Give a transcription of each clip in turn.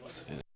C'est-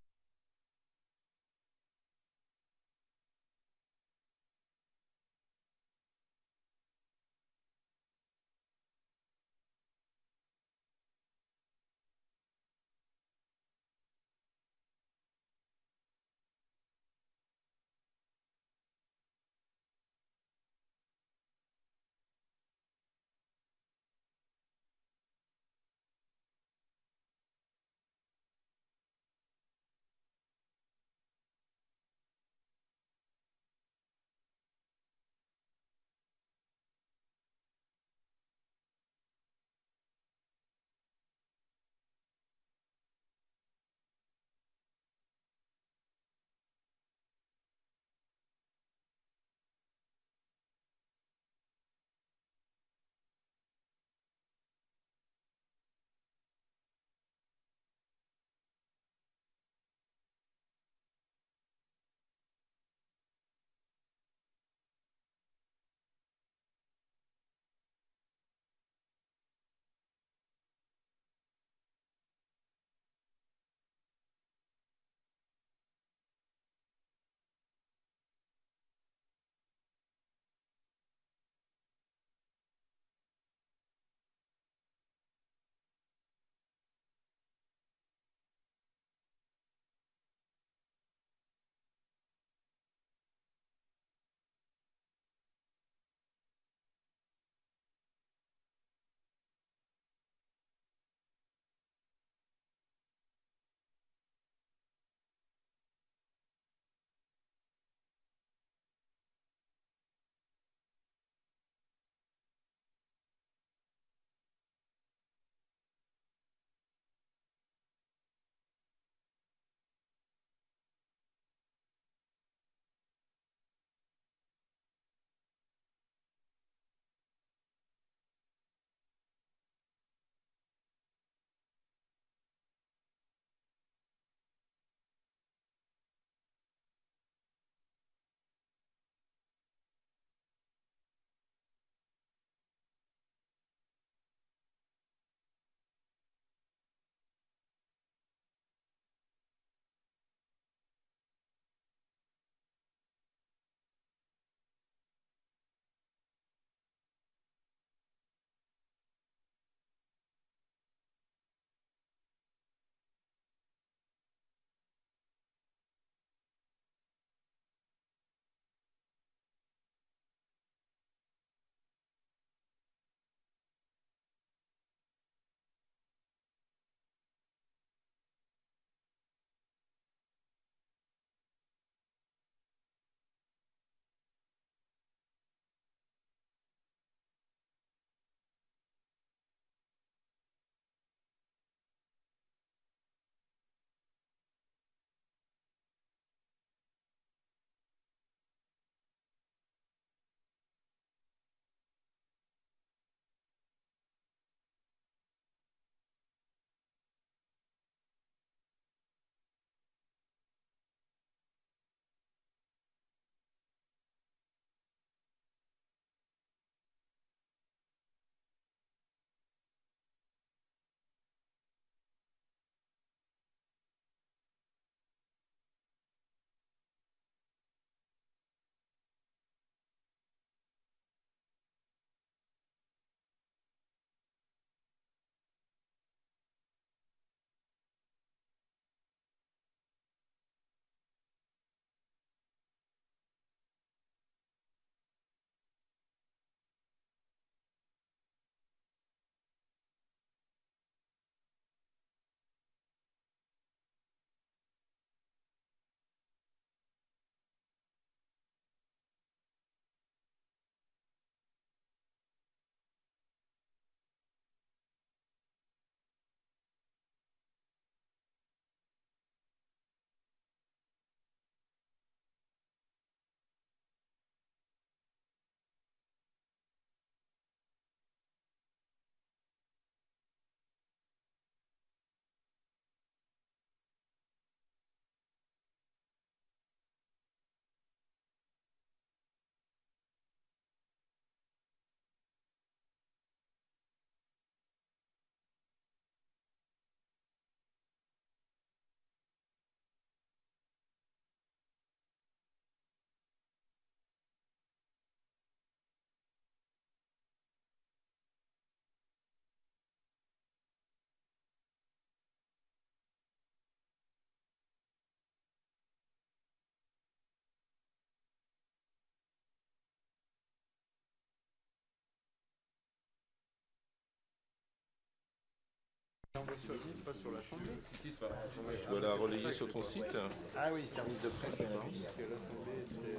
Pas sur l'Assemblée. Si, sur l'Assemblée. Tu dois la relayer sur ton site. Ah oui, service de presse, la vie. Parce que l'Assemblée, c'est.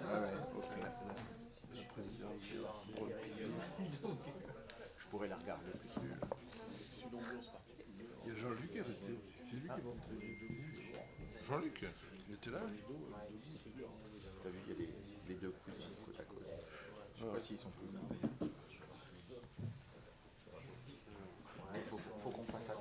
Ah ouais, ok. Le président Je pourrais la regarder. Il y a Jean-Luc qui est resté. C'est lui qui va entrer. Jean-Luc, il était là. T'as vu, il y a les deux cousins côte à côte. Je sais pas s'ils sont cousins d'ailleurs. Ouais, faut qu'on fasse ça.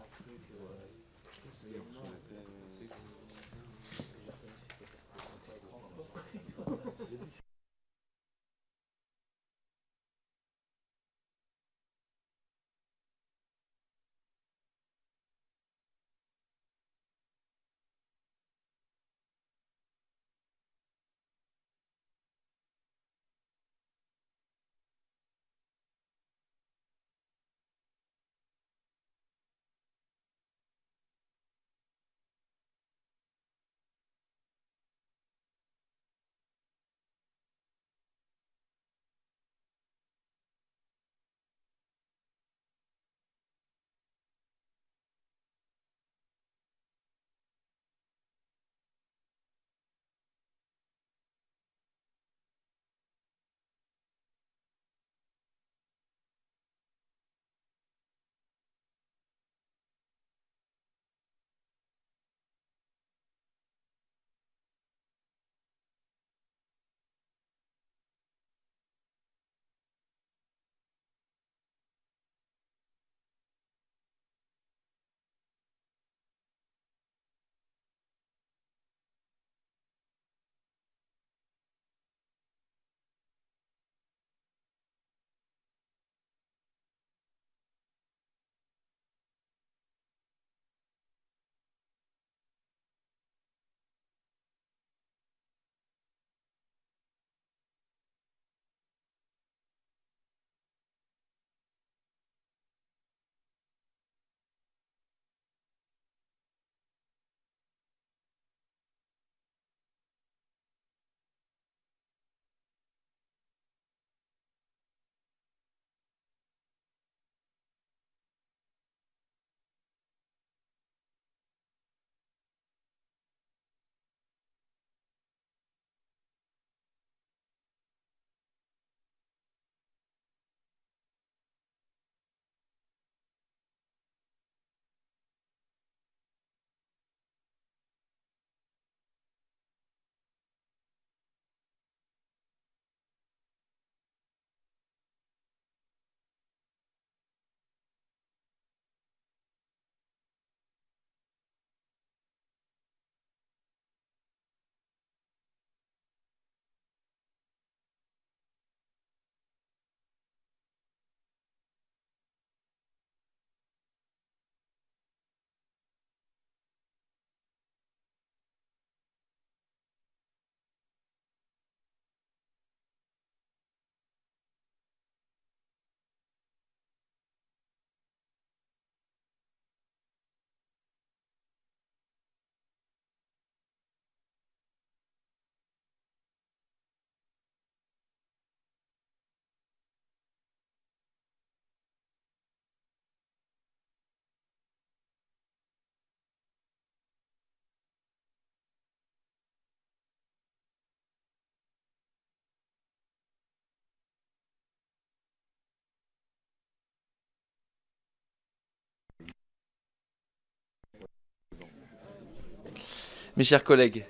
Mes chers collègues,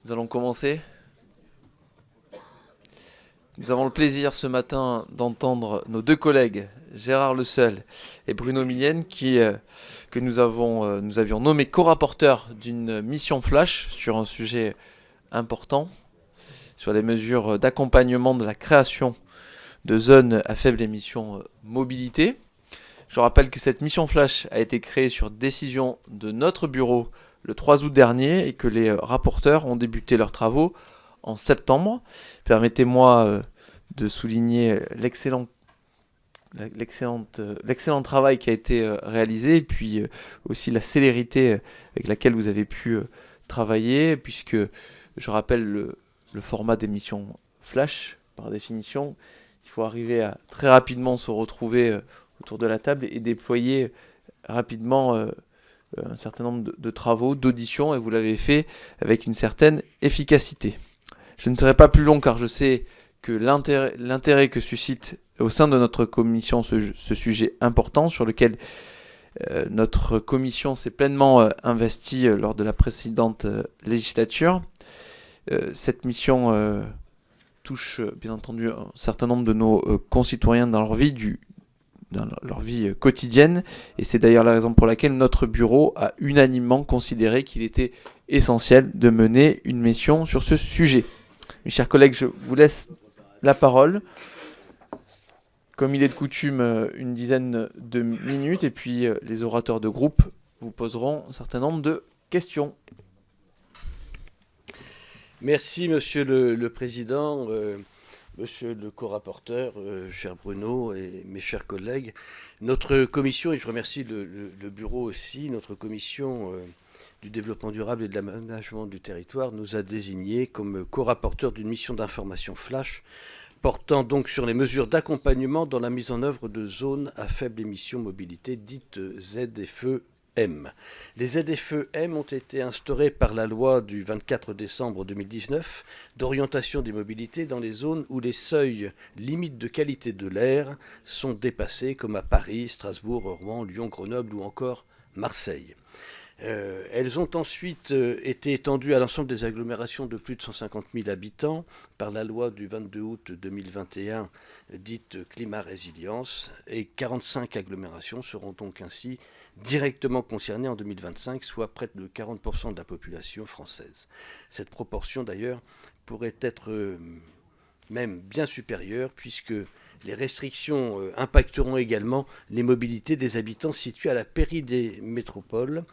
nous allons commencer. Nous avons le plaisir ce matin d'entendre nos deux collègues, Gérard Le Seul et Bruno Millienne, que nous avions nommés co-rapporteurs d'une mission flash sur un sujet important, sur les mesures d'accompagnement de la création de zones à faible émission mobilité. Je rappelle que cette mission flash a été créée sur décision de notre bureau le 3 août dernier et que les rapporteurs ont débuté leurs travaux en septembre. Permettez-moi de souligner l'excellent travail qui a été réalisé et puis aussi la célérité avec laquelle vous avez pu travailler, puisque je rappelle le format d'émission flash par définition. Il faut arriver à très rapidement se retrouver autour de la table et déployer rapidement un certain nombre de travaux, d'auditions, et vous l'avez fait avec une certaine efficacité. Je ne serai pas plus long car je sais que l'intérêt que suscite au sein de notre commission ce sujet important sur lequel notre commission s'est pleinement investie lors de la précédente législature. Cette mission touche bien entendu un certain nombre de nos concitoyens dans leur vie quotidienne, et c'est d'ailleurs la raison pour laquelle notre bureau a unanimement considéré qu'il était essentiel de mener une mission sur ce sujet. Mes chers collègues, je vous laisse la parole. Comme il est de coutume, une dizaine de minutes, et puis les orateurs de groupe vous poseront un certain nombre de questions. Merci, Monsieur le Président, Monsieur le co-rapporteur, cher Bruno et mes chers collègues. Notre commission, et je remercie le bureau aussi, notre commission du développement durable et de l'aménagement du territoire nous a désignés comme co-rapporteurs d'une mission d'information flash portant donc sur les mesures d'accompagnement dans la mise en œuvre de zones à faible émission mobilité, dites ZFE-M. Les ZFE-M ont été instaurées par la loi du 24 décembre 2019 d'orientation des mobilités dans les zones où les seuils limites de qualité de l'air sont dépassés, comme à Paris, Strasbourg, Rouen, Lyon, Grenoble ou encore Marseille. Elles ont ensuite été étendues à l'ensemble des agglomérations de plus de 150 000 habitants par la loi du 22 août 2021 dite Climat Résilience, et 45 agglomérations seront donc ainsi directement concernées en 2025, soit près de 40% de la population française. Cette proportion d'ailleurs pourrait être même bien supérieure, puisque les restrictions impacteront également les mobilités des habitants situés à la périphérie des métropoles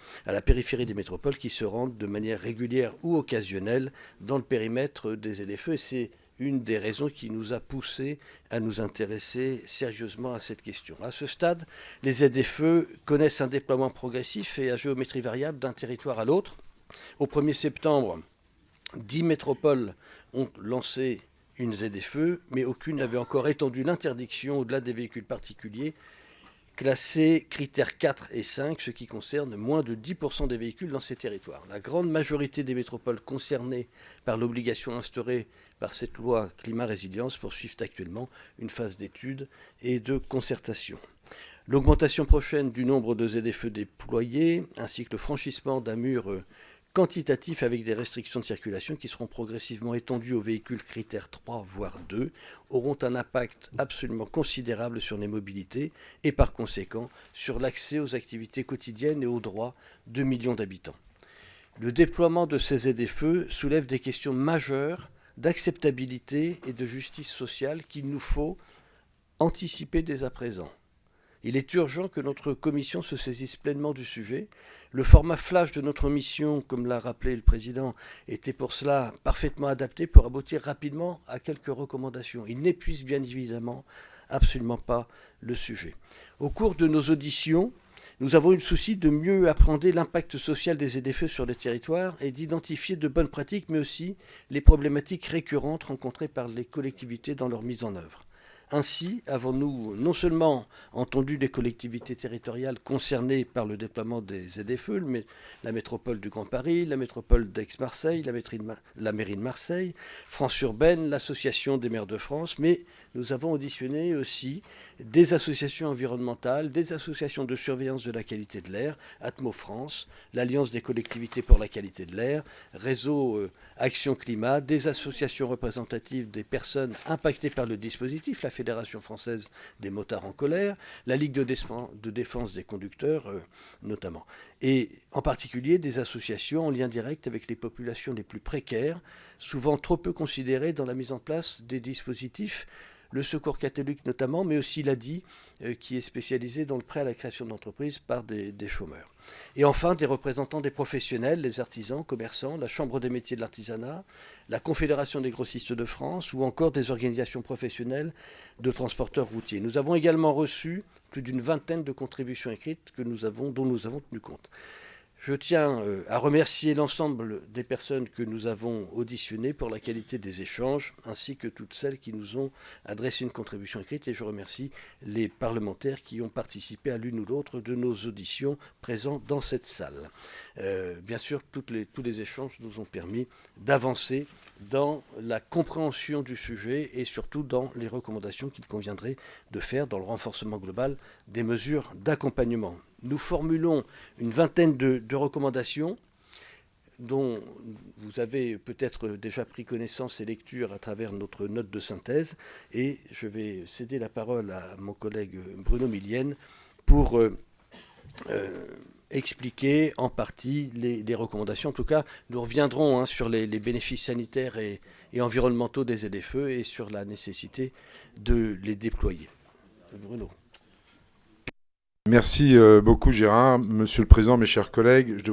qui se rendent de manière régulière ou occasionnelle dans le périmètre des ZFE. Et c'est une des raisons qui nous a poussé à nous intéresser sérieusement à cette question. À ce stade, les ZFE connaissent un déploiement progressif et à géométrie variable d'un territoire à l'autre. Au 1er septembre, 10 métropoles ont lancé une ZFE, mais aucune n'avait encore étendu l'interdiction au-delà des véhicules particuliers classés critères 4 et 5, ce qui concerne moins de 10% des véhicules dans ces territoires. La grande majorité des métropoles concernées par l'obligation instaurée par cette loi Climat Résilience poursuivent actuellement une phase d'étude et de concertation. L'augmentation prochaine du nombre de ZFE déployés, ainsi que le franchissement d'un mur quantitatifs avec des restrictions de circulation qui seront progressivement étendues aux véhicules critères 3 voire 2 auront un impact absolument considérable sur les mobilités et par conséquent sur l'accès aux activités quotidiennes et aux droits de millions d'habitants. Le déploiement de ces ZFE soulève des questions majeures d'acceptabilité et de justice sociale qu'il nous faut anticiper dès à présent. Il est urgent que notre commission se saisisse pleinement du sujet. Le format flash de notre mission, comme l'a rappelé le président, était pour cela parfaitement adapté pour aboutir rapidement à quelques recommandations. Il n'épuise bien évidemment absolument pas le sujet. Au cours de nos auditions, nous avons eu le souci de mieux appréhender l'impact social des ZFE sur le territoire et d'identifier de bonnes pratiques, mais aussi les problématiques récurrentes rencontrées par les collectivités dans leur mise en œuvre. Ainsi, avons-nous non seulement entendu les collectivités territoriales concernées par le déploiement des ZFE, mais la métropole du Grand Paris, la métropole d'Aix-Marseille, la mairie de Marseille, France Urbaine, l'Association des maires de France, mais nous avons auditionné aussi des associations environnementales, des associations de surveillance de la qualité de l'air, Atmo France, l'Alliance des collectivités pour la qualité de l'air, Réseau Action Climat, des associations représentatives des personnes impactées par le dispositif, la Fédération française des motards en colère, la Ligue de défense des conducteurs notamment, et en particulier des associations en lien direct avec les populations les plus précaires, souvent trop peu considérées dans la mise en place des dispositifs, le Secours catholique notamment, mais aussi l'ADI, qui est spécialisé dans le prêt à la création d'entreprises par des chômeurs. Et enfin, des représentants des professionnels, les artisans, commerçants, la Chambre des métiers de l'artisanat, la Confédération des grossistes de France ou encore des organisations professionnelles de transporteurs routiers. Nous avons également reçu plus d'une vingtaine de contributions écrites dont nous avons tenu compte. Je tiens à remercier l'ensemble des personnes que nous avons auditionnées pour la qualité des échanges, ainsi que toutes celles qui nous ont adressé une contribution écrite. Et je remercie les parlementaires qui ont participé à l'une ou l'autre de nos auditions présents dans cette salle. Bien sûr, tous les échanges nous ont permis d'avancer dans la compréhension du sujet et surtout dans les recommandations qu'il conviendrait de faire dans le renforcement global des mesures d'accompagnement. Nous formulons une vingtaine de recommandations dont vous avez peut-être déjà pris connaissance et lecture à travers notre note de synthèse. Et je vais céder la parole à mon collègue Bruno Millienne pour expliquer en partie les recommandations. En tout cas, nous reviendrons sur les bénéfices sanitaires et environnementaux des ZFE et sur la nécessité de les déployer. Bruno. Merci beaucoup Gérard. Monsieur le Président, mes chers collègues,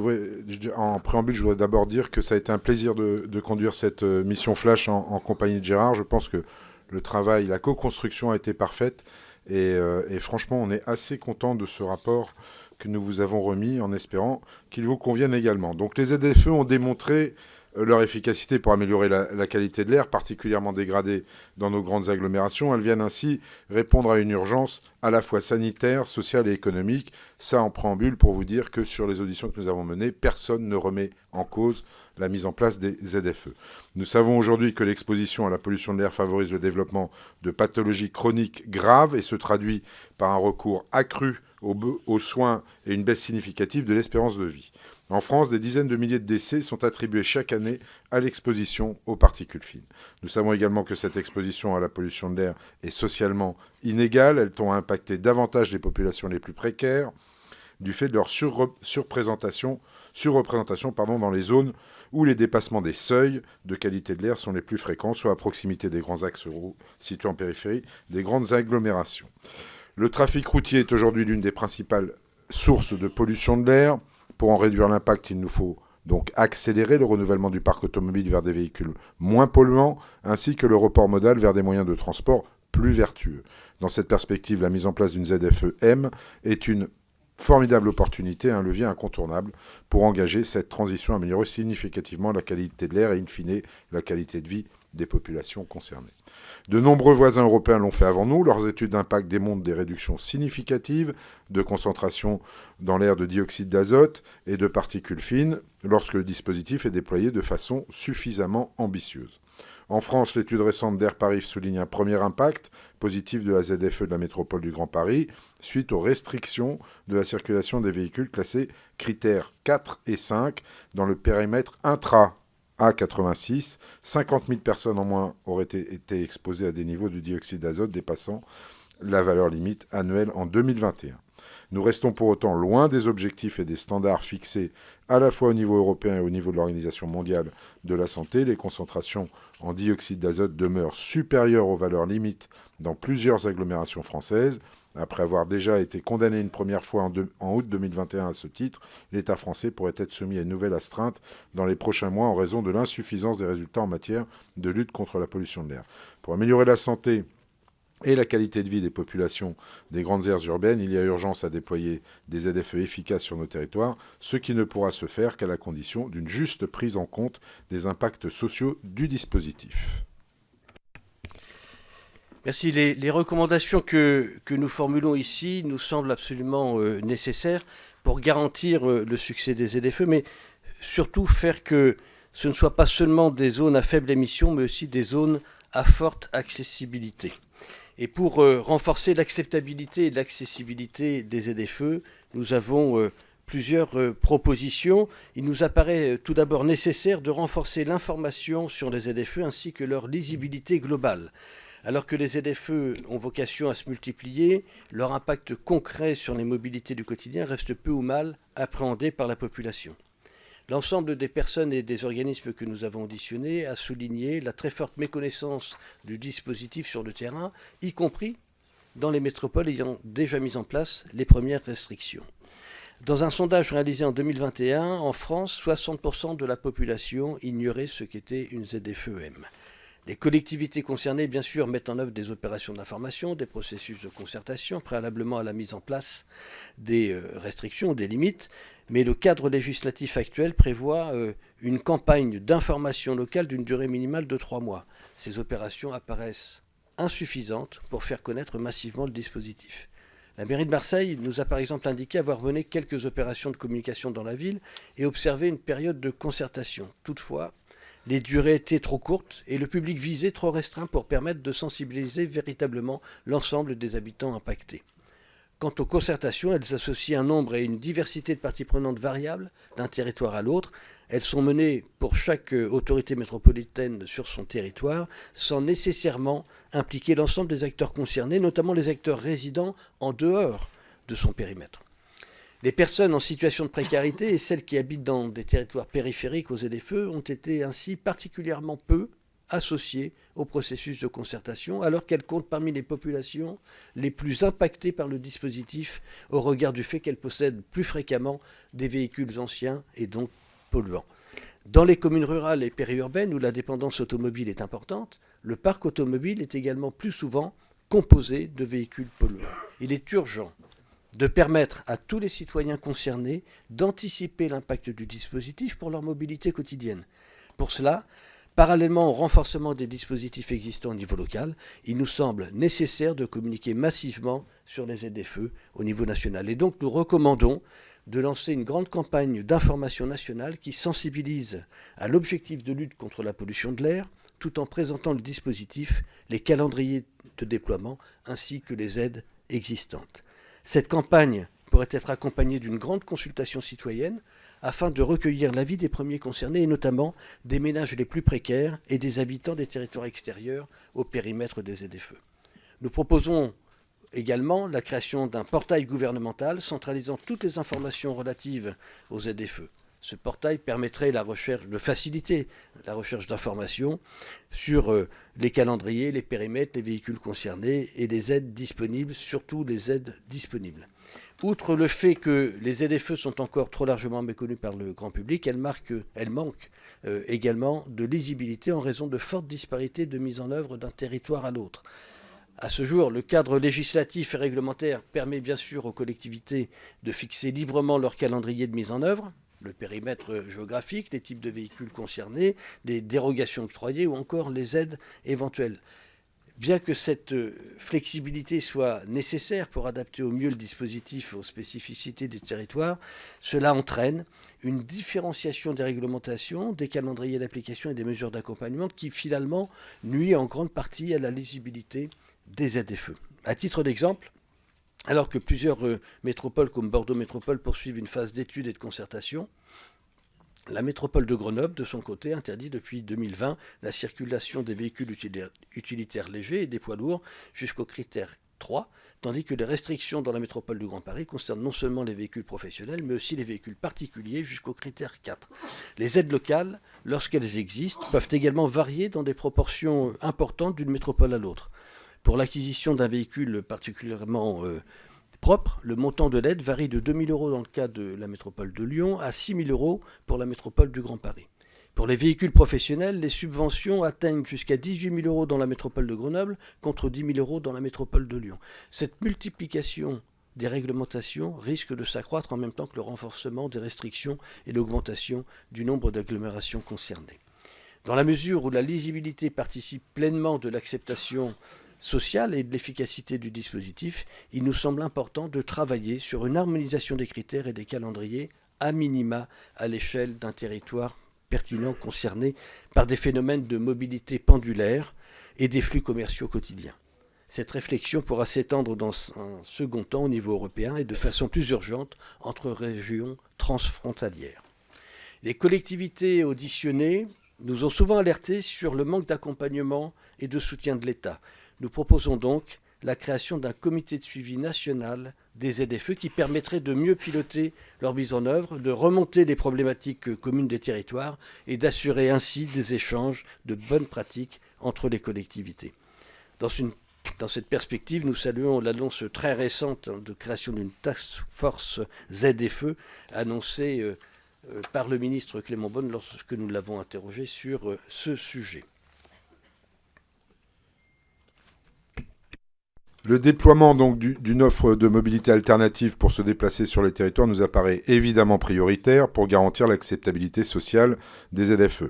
en préambule, je voudrais d'abord dire que ça a été un plaisir de conduire cette mission Flash en compagnie de Gérard. Je pense que le travail, la co-construction a été parfaite et franchement, on est assez content de ce rapport que nous vous avons remis en espérant qu'il vous convienne également. Donc les ZFE ont démontré leur efficacité pour améliorer la qualité de l'air, particulièrement dégradée dans nos grandes agglomérations. Elles viennent ainsi répondre à une urgence à la fois sanitaire, sociale et économique. Ça en préambule pour vous dire que sur les auditions que nous avons menées, personne ne remet en cause la mise en place des ZFE. Nous savons aujourd'hui que l'exposition à la pollution de l'air favorise le développement de pathologies chroniques graves et se traduit par un recours accru aux soins et une baisse significative de l'espérance de vie. En France, des dizaines de milliers de décès sont attribués chaque année à l'exposition aux particules fines. Nous savons également que cette exposition à la pollution de l'air est socialement inégale. Elles tend à impacter davantage les populations les plus précaires du fait de leur surreprésentation dans les zones où les dépassements des seuils de qualité de l'air sont les plus fréquents, soit à proximité des grands axes routiers situés en périphérie des grandes agglomérations. Le trafic routier est aujourd'hui l'une des principales sources de pollution de l'air. Pour en réduire l'impact, il nous faut donc accélérer le renouvellement du parc automobile vers des véhicules moins polluants, ainsi que le report modal vers des moyens de transport plus vertueux. Dans cette perspective, la mise en place d'une ZFE-M est une formidable opportunité, un levier incontournable pour engager cette transition, améliorer significativement la qualité de l'air et, in fine, la qualité de vie des populations concernées. De nombreux voisins européens l'ont fait avant nous. Leurs études d'impact démontrent des réductions significatives de concentration dans l'air de dioxyde d'azote et de particules fines lorsque le dispositif est déployé de façon suffisamment ambitieuse. En France, l'étude récente d'Air Paris souligne un premier impact positif de la ZFE de la métropole du Grand Paris suite aux restrictions de la circulation des véhicules classés critères 4 et 5 dans le périmètre A86, 50 000 personnes en moins auraient été exposées à des niveaux de dioxyde d'azote dépassant la valeur limite annuelle en 2021. Nous restons pour autant loin des objectifs et des standards fixés à la fois au niveau européen et au niveau de l'Organisation mondiale de la santé. Les concentrations en dioxyde d'azote demeurent supérieures aux valeurs limites dans plusieurs agglomérations françaises. Après avoir déjà été condamné une première fois en août 2021 à ce titre, l'État français pourrait être soumis à une nouvelle astreinte dans les prochains mois en raison de l'insuffisance des résultats en matière de lutte contre la pollution de l'air. Pour améliorer la santé et la qualité de vie des populations des grandes aires urbaines, il y a urgence à déployer des ZFE efficaces sur nos territoires, ce qui ne pourra se faire qu'à la condition d'une juste prise en compte des impacts sociaux du dispositif. Merci. Les recommandations que nous formulons ici nous semblent absolument nécessaires pour garantir le succès des ZFE, mais surtout faire que ce ne soit pas seulement des zones à faible émission, mais aussi des zones à forte accessibilité. Et pour renforcer l'acceptabilité et l'accessibilité des ZFE, nous avons plusieurs propositions. Il nous apparaît tout d'abord nécessaire de renforcer l'information sur les ZFE ainsi que leur lisibilité globale. Alors que les ZFE ont vocation à se multiplier, leur impact concret sur les mobilités du quotidien reste peu ou mal appréhendé par la population. L'ensemble des personnes et des organismes que nous avons auditionnés a souligné la très forte méconnaissance du dispositif sur le terrain, y compris dans les métropoles ayant déjà mis en place les premières restrictions. Dans un sondage réalisé en 2021, en France, 60% de la population ignorait ce qu'était une ZFE-M. Les collectivités concernées, bien sûr, mettent en œuvre des opérations d'information, des processus de concertation préalablement à la mise en place des restrictions, des limites, Mais le cadre législatif actuel prévoit une campagne d'information locale d'une durée minimale de 3 mois. Ces opérations apparaissent insuffisantes pour faire connaître massivement le dispositif. La mairie de Marseille nous a par exemple indiqué avoir mené quelques opérations de communication dans la ville et observé une période de concertation. Toutefois, les durées étaient trop courtes et le public visé trop restreint pour permettre de sensibiliser véritablement l'ensemble des habitants impactés. Quant aux concertations, elles associent un nombre et une diversité de parties prenantes variables d'un territoire à l'autre. Elles sont menées pour chaque autorité métropolitaine sur son territoire, sans nécessairement impliquer l'ensemble des acteurs concernés, notamment les acteurs résidant en dehors de son périmètre. Les personnes en situation de précarité et celles qui habitent dans des territoires périphériques aux ZFE ont été ainsi particulièrement peu associées au processus de concertation, alors qu'elles comptent parmi les populations les plus impactées par le dispositif, au regard du fait qu'elles possèdent plus fréquemment des véhicules anciens et donc polluants. Dans les communes rurales et périurbaines où la dépendance automobile est importante, le parc automobile est également plus souvent composé de véhicules polluants. Il est urgent de permettre à tous les citoyens concernés d'anticiper l'impact du dispositif pour leur mobilité quotidienne. Pour cela, parallèlement au renforcement des dispositifs existants au niveau local, il nous semble nécessaire de communiquer massivement sur les ZFE au niveau national. Et donc nous recommandons de lancer une grande campagne d'information nationale qui sensibilise à l'objectif de lutte contre la pollution de l'air, tout en présentant le dispositif, les calendriers de déploiement ainsi que les aides existantes. Cette campagne pourrait être accompagnée d'une grande consultation citoyenne afin de recueillir l'avis des premiers concernés et notamment des ménages les plus précaires et des habitants des territoires extérieurs au périmètre des ZFE. Nous proposons également la création d'un portail gouvernemental centralisant toutes les informations relatives aux ZFE. Ce portail permettrait de faciliter la recherche d'informations sur les calendriers, les périmètres, les véhicules concernés et les aides disponibles, surtout les aides disponibles. Outre le fait que les ZFE sont encore trop largement méconnues par le grand public, elles manquent également de lisibilité en raison de fortes disparités de mise en œuvre d'un territoire à l'autre. À ce jour, le cadre législatif et réglementaire permet bien sûr aux collectivités de fixer librement leur calendrier de mise en œuvre, le périmètre géographique, les types de véhicules concernés, des dérogations octroyées ou encore les aides éventuelles. Bien que cette flexibilité soit nécessaire pour adapter au mieux le dispositif aux spécificités des territoires, cela entraîne une différenciation des réglementations, des calendriers d'application et des mesures d'accompagnement qui finalement nuit en grande partie à la lisibilité des ZFE. À titre d'exemple, alors que plusieurs métropoles comme Bordeaux Métropole poursuivent une phase d'études et de concertation, la métropole de Grenoble, de son côté, interdit depuis 2020 la circulation des véhicules utilitaires légers et des poids lourds jusqu'au critère 3, tandis que les restrictions dans la métropole du Grand Paris concernent non seulement les véhicules professionnels, mais aussi les véhicules particuliers jusqu'au critère 4. Les aides locales, lorsqu'elles existent, peuvent également varier dans des proportions importantes d'une métropole à l'autre. Pour l'acquisition d'un véhicule particulièrement propre, le montant de l'aide varie de 2 000 € dans le cas de la métropole de Lyon à 6 000 € pour la métropole du Grand Paris. Pour les véhicules professionnels, les subventions atteignent jusqu'à 18 000 € dans la métropole de Grenoble contre 10 000 € dans la métropole de Lyon. Cette multiplication des réglementations risque de s'accroître en même temps que le renforcement des restrictions et l'augmentation du nombre d'agglomérations concernées. Dans la mesure où la lisibilité participe pleinement de l'acceptation sociale et de l'efficacité du dispositif, il nous semble important de travailler sur une harmonisation des critères et des calendriers à minima à l'échelle d'un territoire pertinent concerné par des phénomènes de mobilité pendulaire et des flux commerciaux quotidiens. Cette réflexion pourra s'étendre dans un second temps au niveau européen et de façon plus urgente entre régions transfrontalières. Les collectivités auditionnées nous ont souvent alertés sur le manque d'accompagnement et de soutien de l'État. Nous proposons donc la création d'un comité de suivi national des ZFE qui permettrait de mieux piloter leur mise en œuvre, de remonter les problématiques communes des territoires et d'assurer ainsi des échanges de bonnes pratiques entre les collectivités. Dans cette perspective, nous saluons l'annonce très récente de création d'une task force ZFE annoncée par le ministre Clément Beaune lorsque nous l'avons interrogé sur ce sujet. Le déploiement donc d'une offre de mobilité alternative pour se déplacer sur les territoires nous apparaît évidemment prioritaire pour garantir l'acceptabilité sociale des ZFE.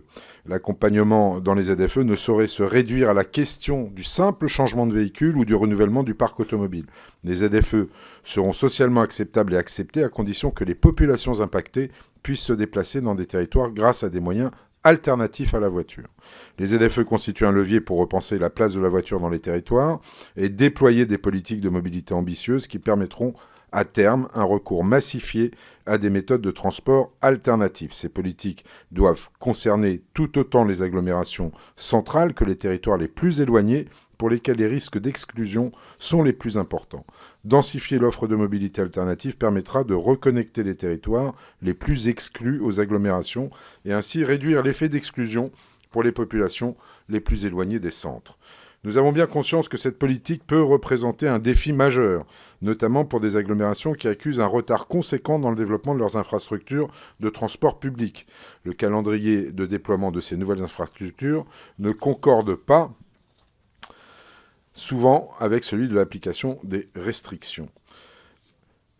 L'accompagnement dans les ZFE ne saurait se réduire à la question du simple changement de véhicule ou du renouvellement du parc automobile. Les ZFE seront socialement acceptables et acceptées à condition que les populations impactées puissent se déplacer dans des territoires grâce à des moyens alternatifs à la voiture. Les ZFE constituent un levier pour repenser la place de la voiture dans les territoires et déployer des politiques de mobilité ambitieuses qui permettront à terme un recours massifié à des méthodes de transport alternatives. Ces politiques doivent concerner tout autant les agglomérations centrales que les territoires les plus éloignés pour lesquels les risques d'exclusion sont les plus importants. Densifier l'offre de mobilité alternative permettra de reconnecter les territoires les plus exclus aux agglomérations et ainsi réduire l'effet d'exclusion pour les populations les plus éloignées des centres. Nous avons bien conscience que cette politique peut représenter un défi majeur, notamment pour des agglomérations qui accusent un retard conséquent dans le développement de leurs infrastructures de transport public. Le calendrier de déploiement de ces nouvelles infrastructures ne concorde pas souvent avec celui de l'application des restrictions.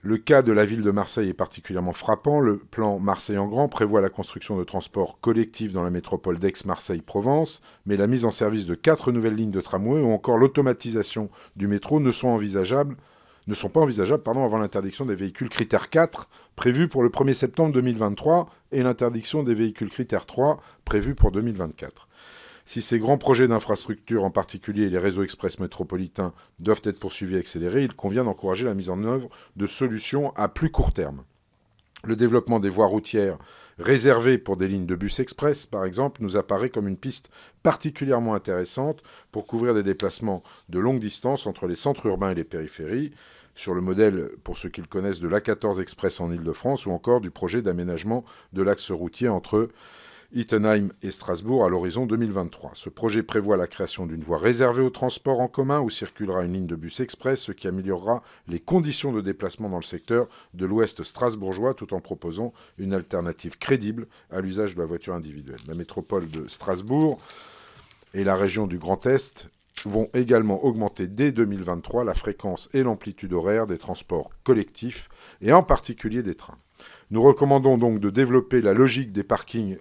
Le cas de la ville de Marseille est particulièrement frappant. Le plan Marseille en grand prévoit la construction de transports collectifs dans la métropole d'Aix-Marseille-Provence, mais la mise en service de 4 nouvelles lignes de tramway ou encore l'automatisation du métro ne sont pas envisageables avant l'interdiction des véhicules critère 4 prévue pour le 1er septembre 2023 et l'interdiction des véhicules critère 3 prévue pour 2024. Si ces grands projets d'infrastructure, en particulier les réseaux express métropolitains, doivent être poursuivis et accélérés, il convient d'encourager la mise en œuvre de solutions à plus court terme. Le développement des voies routières réservées pour des lignes de bus express, par exemple, nous apparaît comme une piste particulièrement intéressante pour couvrir des déplacements de longue distance entre les centres urbains et les périphéries, sur le modèle, pour ceux qui le connaissent, de l'A14 Express en Île-de-France ou encore du projet d'aménagement de l'axe routier entre Ittenheim et Strasbourg à l'horizon 2023. Ce projet prévoit la création d'une voie réservée au transport en commun où circulera une ligne de bus express, ce qui améliorera les conditions de déplacement dans le secteur de l'ouest strasbourgeois tout en proposant une alternative crédible à l'usage de la voiture individuelle. La métropole de Strasbourg et la région du Grand Est vont également augmenter dès 2023 la fréquence et l'amplitude horaire des transports collectifs et en particulier des trains. Nous recommandons donc de développer la logique des parkings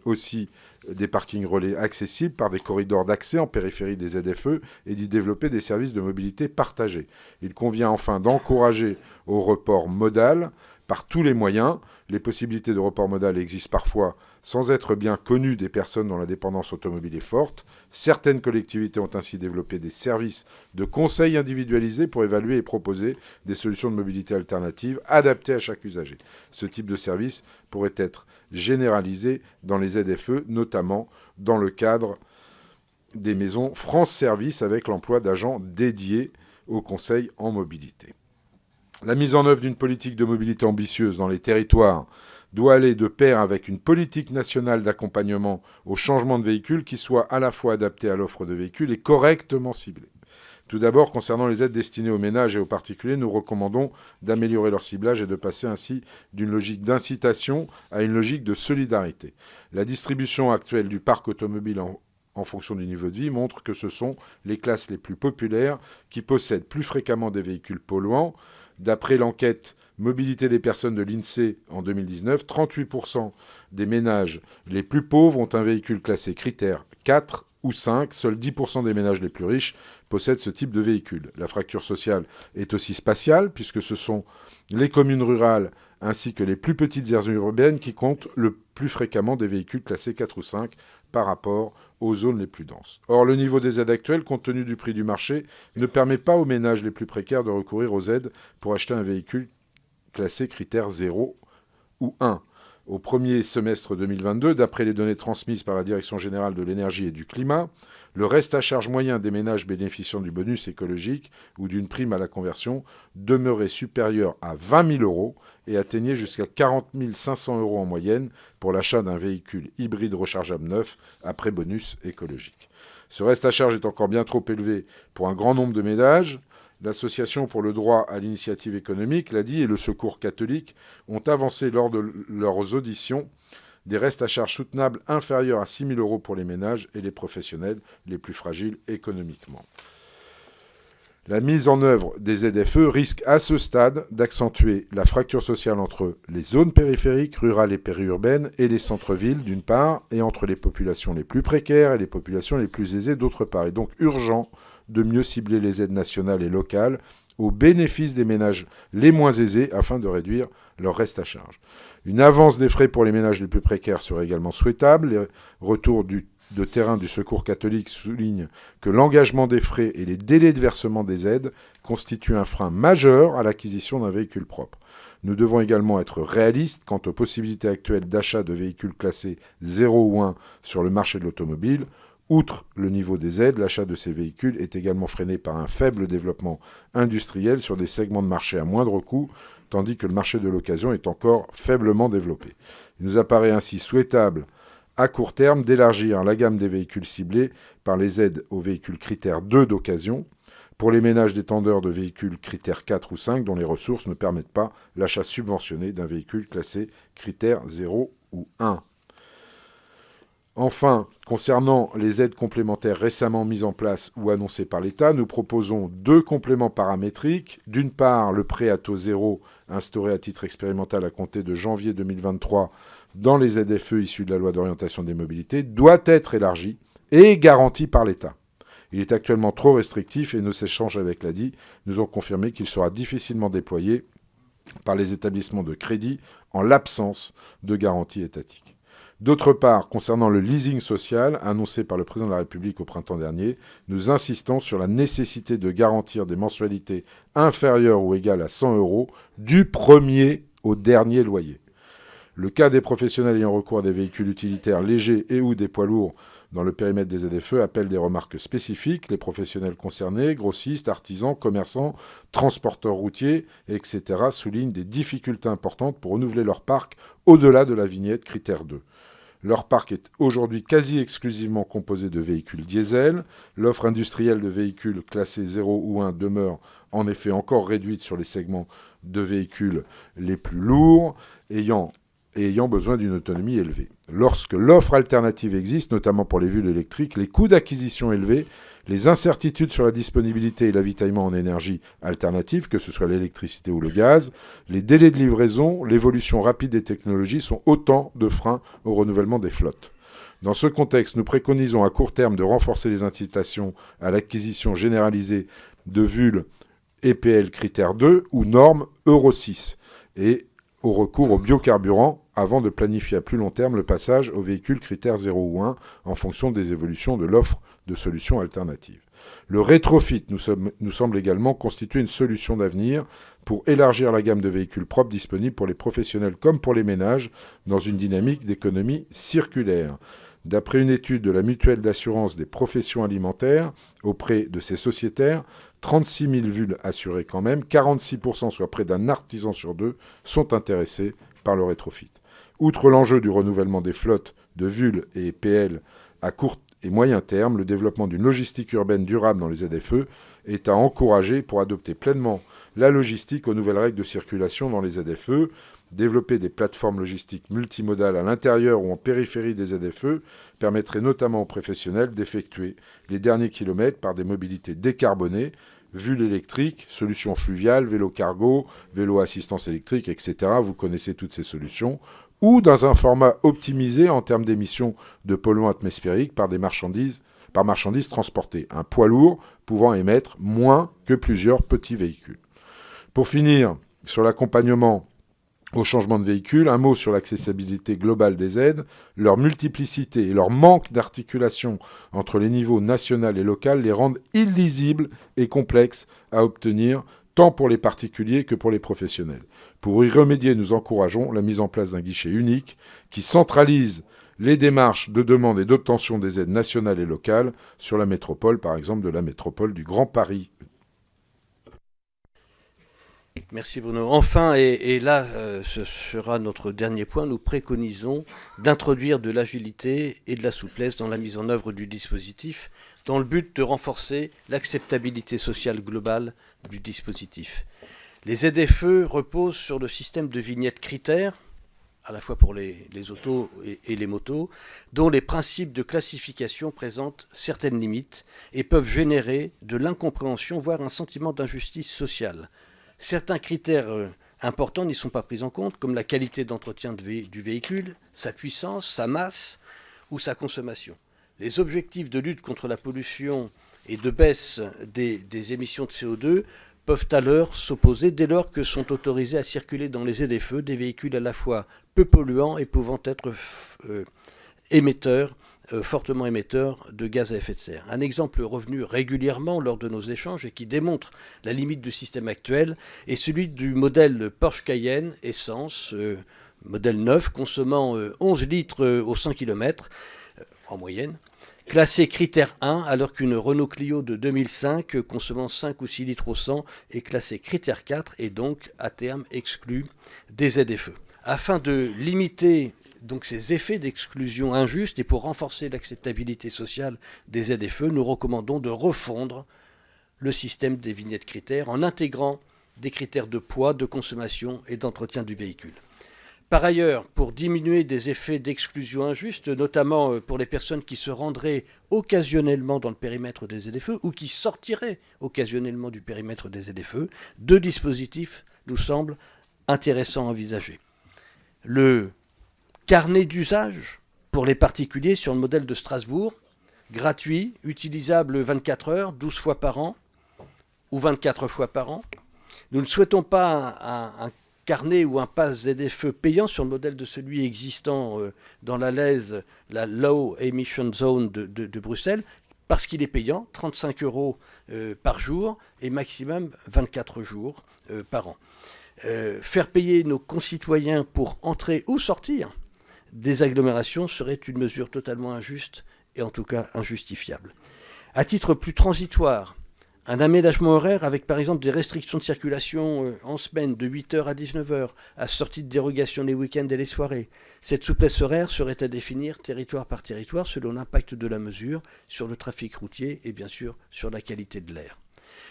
relais accessibles par des corridors d'accès en périphérie des ZFE et d'y développer des services de mobilité partagés. Il convient enfin d'encourager au report modal par tous les moyens. Les possibilités de report modal existent parfois sans être bien connues des personnes dont la dépendance automobile est forte. Certaines collectivités ont ainsi développé des services de conseil individualisés pour évaluer et proposer des solutions de mobilité alternatives adaptées à chaque usager. Ce type de service pourrait être généralisé dans les ZFE, notamment dans le cadre des maisons France Service avec l'emploi d'agents dédiés au conseil en mobilité. La mise en œuvre d'une politique de mobilité ambitieuse dans les territoires doit aller de pair avec une politique nationale d'accompagnement au changement de véhicule qui soit à la fois adaptée à l'offre de véhicules et correctement ciblée. Tout d'abord, concernant les aides destinées aux ménages et aux particuliers, nous recommandons d'améliorer leur ciblage et de passer ainsi d'une logique d'incitation à une logique de solidarité. La distribution actuelle du parc automobile en fonction du niveau de vie montre que ce sont les classes les plus populaires qui possèdent plus fréquemment des véhicules polluants. D'après l'enquête Mobilité des personnes de l'INSEE en 2019, 38% des ménages les plus pauvres ont un véhicule classé critère 4 ou 5. Seuls 10% des ménages les plus riches possèdent ce type de véhicule. La fracture sociale est aussi spatiale puisque ce sont les communes rurales ainsi que les plus petites aires urbaines qui comptent le plus fréquemment des véhicules classés 4 ou 5 par rapport aux zones les plus denses. Or, le niveau des aides actuelles, compte tenu du prix du marché, ne permet pas aux ménages les plus précaires de recourir aux aides pour acheter un véhicule classé critère 0 ou 1. Au premier semestre 2022, d'après les données transmises par la Direction générale de l'énergie et du climat, le reste à charge moyen des ménages bénéficiant du bonus écologique ou d'une prime à la conversion demeurait supérieur à 20 000 euros et atteignait jusqu'à 40 500 euros en moyenne pour l'achat d'un véhicule hybride rechargeable neuf après bonus écologique. Ce reste à charge est encore bien trop élevé pour un grand nombre de ménages. L'Association pour le droit à l'initiative économique l'a dit et le Secours catholique ont avancé lors de leurs auditions des restes à charge soutenables inférieurs à 6 000 euros pour les ménages et les professionnels les plus fragiles économiquement. La mise en œuvre des ZFE risque à ce stade d'accentuer la fracture sociale entre les zones périphériques, rurales et périurbaines et les centres-villes d'une part, et entre les populations les plus précaires et les populations les plus aisées d'autre part. Il est donc urgent de mieux cibler les aides nationales et locales au bénéfice des ménages les moins aisés afin de réduire leur reste à charge. Une avance des frais pour les ménages les plus précaires serait également souhaitable. Les retours de terrain du Secours catholique soulignent que l'engagement des frais et les délais de versement des aides constituent un frein majeur à l'acquisition d'un véhicule propre. Nous devons également être réalistes quant aux possibilités actuelles d'achat de véhicules classés 0 ou 1 sur le marché de l'automobile. Outre le niveau des aides, l'achat de ces véhicules est également freiné par un faible développement industriel sur des segments de marché à moindre coût, tandis que le marché de l'occasion est encore faiblement développé. Il nous apparaît ainsi souhaitable, à court terme, d'élargir la gamme des véhicules ciblés par les aides aux véhicules critères 2 d'occasion, pour les ménages détenteurs de véhicules critères 4 ou 5 dont les ressources ne permettent pas l'achat subventionné d'un véhicule classé critère 0 ou 1. Enfin, concernant les aides complémentaires récemment mises en place ou annoncées par l'État, nous proposons 2 compléments paramétriques. D'une part, le prêt à taux zéro instauré à titre expérimental à compter de janvier 2023 dans les ZFE issus de la loi d'orientation des mobilités doit être élargi et garanti par l'État. Il est actuellement trop restrictif et nos échanges avec l'ADI nous ont confirmé qu'il sera difficilement déployé par les établissements de crédit en l'absence de garantie étatique. D'autre part, concernant le leasing social annoncé par le président de la République au printemps dernier, nous insistons sur la nécessité de garantir des mensualités inférieures ou égales à 100 € du premier au dernier loyer. Le cas des professionnels ayant recours à des véhicules utilitaires légers et ou des poids lourds dans le périmètre des ZFE appelle des remarques spécifiques. Les professionnels concernés, grossistes, artisans, commerçants, transporteurs routiers, etc., soulignent des difficultés importantes pour renouveler leur parc au-delà de la vignette critère 2. Leur parc est aujourd'hui quasi exclusivement composé de véhicules diesel. L'offre industrielle de véhicules classés 0 ou 1 demeure en effet encore réduite sur les segments de véhicules les plus lourds, ayant besoin d'une autonomie élevée. Lorsque l'offre alternative existe, notamment pour les véhicules électriques, les coûts d'acquisition élevés, les incertitudes sur la disponibilité et l'avitaillement en énergie alternative, que ce soit l'électricité ou le gaz, les délais de livraison, l'évolution rapide des technologies sont autant de freins au renouvellement des flottes. Dans ce contexte, nous préconisons à court terme de renforcer les incitations à l'acquisition généralisée de VUL EPL critère 2 ou normes Euro 6 et au recours aux biocarburants avant de planifier à plus long terme le passage aux véhicules critères 0 ou 1 en fonction des évolutions de l'offre de solutions alternatives. Le rétrofit nous semble également constituer une solution d'avenir pour élargir la gamme de véhicules propres disponibles pour les professionnels comme pour les ménages dans une dynamique d'économie circulaire. D'après une étude de la mutuelle d'assurance des professions alimentaires auprès de ses sociétaires, 36 000 VUL assurés quand même, 46%, soit près d'un artisan sur 2, sont intéressés par le rétrofit. Outre l'enjeu du renouvellement des flottes de VUL et PL à court et moyen terme, le développement d'une logistique urbaine durable dans les ZFE est à encourager pour adopter pleinement la logistique aux nouvelles règles de circulation dans les ZFE. Développer des plateformes logistiques multimodales à l'intérieur ou en périphérie des ZFE permettrait notamment aux professionnels d'effectuer les derniers kilomètres par des mobilités décarbonées, VUL électrique, solutions fluviales, vélo cargo, vélo assistance électrique, etc. Vous connaissez toutes ces solutions. Ou dans un format optimisé en termes d'émissions de polluants atmosphériques par marchandises transportées. Un poids lourd pouvant émettre moins que plusieurs petits véhicules. Pour finir, sur l'accompagnement au changement de véhicule, un mot sur l'accessibilité globale des aides. Leur multiplicité et leur manque d'articulation entre les niveaux national et local les rendent illisibles et complexes à obtenir, tant pour les particuliers que pour les professionnels. Pour y remédier, nous encourageons la mise en place d'un guichet unique qui centralise les démarches de demande et d'obtention des aides nationales et locales sur la métropole, par exemple de la métropole du Grand Paris. Merci Bruno. Enfin, et là, ce sera notre dernier point, nous préconisons d'introduire de l'agilité et de la souplesse dans la mise en œuvre du dispositif, dans le but de renforcer l'acceptabilité sociale globale du dispositif. Les ZFE reposent sur le système de vignettes critères, à la fois pour les autos et les motos, dont les principes de classification présentent certaines limites et peuvent générer de l'incompréhension, voire un sentiment d'injustice sociale. Certains critères importants n'y sont pas pris en compte, comme la qualité d'entretien du véhicule, sa puissance, sa masse ou sa consommation. Les objectifs de lutte contre la pollution et de baisse des émissions de CO2 peuvent alors s'opposer dès lors que sont autorisés à circuler dans les ZFE des véhicules à la fois peu polluants et pouvant être fortement émetteurs de gaz à effet de serre. Un exemple revenu régulièrement lors de nos échanges et qui démontre la limite du système actuel est celui du modèle Porsche Cayenne essence, modèle neuf, consommant 11 litres au 100 km en moyenne, classé critère 1, alors qu'une Renault Clio de 2005, consommant 5 ou 6 litres au 100, est classée critère 4 et donc, à terme, exclue des ZFE. Afin de limiter donc ces effets d'exclusion injustes et pour renforcer l'acceptabilité sociale des ZFE, nous recommandons de refondre le système des vignettes critères en intégrant des critères de poids, de consommation et d'entretien du véhicule. Par ailleurs, pour diminuer des effets d'exclusion injuste, notamment pour les personnes qui se rendraient occasionnellement dans le périmètre des ZFE ou qui sortiraient occasionnellement du périmètre des ZFE, deux dispositifs nous semblent intéressants à envisager. Le carnet d'usage pour les particuliers sur le modèle de Strasbourg, gratuit, utilisable 24 heures, 12 fois par an ou 24 fois par an. Nous ne souhaitons pas un carnet ou un pass ZFE payant sur le modèle de celui existant dans la LEZ, la Low Emission Zone de Bruxelles, parce qu'il est payant, 35 € par jour et maximum 24 jours par an. Faire payer nos concitoyens pour entrer ou sortir des agglomérations serait une mesure totalement injuste et en tout cas injustifiable. À titre plus transitoire, un aménagement horaire avec par exemple des restrictions de circulation en semaine de 8h à 19h, assorties de dérogations les week-ends et les soirées. Cette souplesse horaire serait à définir territoire par territoire selon l'impact de la mesure sur le trafic routier et bien sûr sur la qualité de l'air.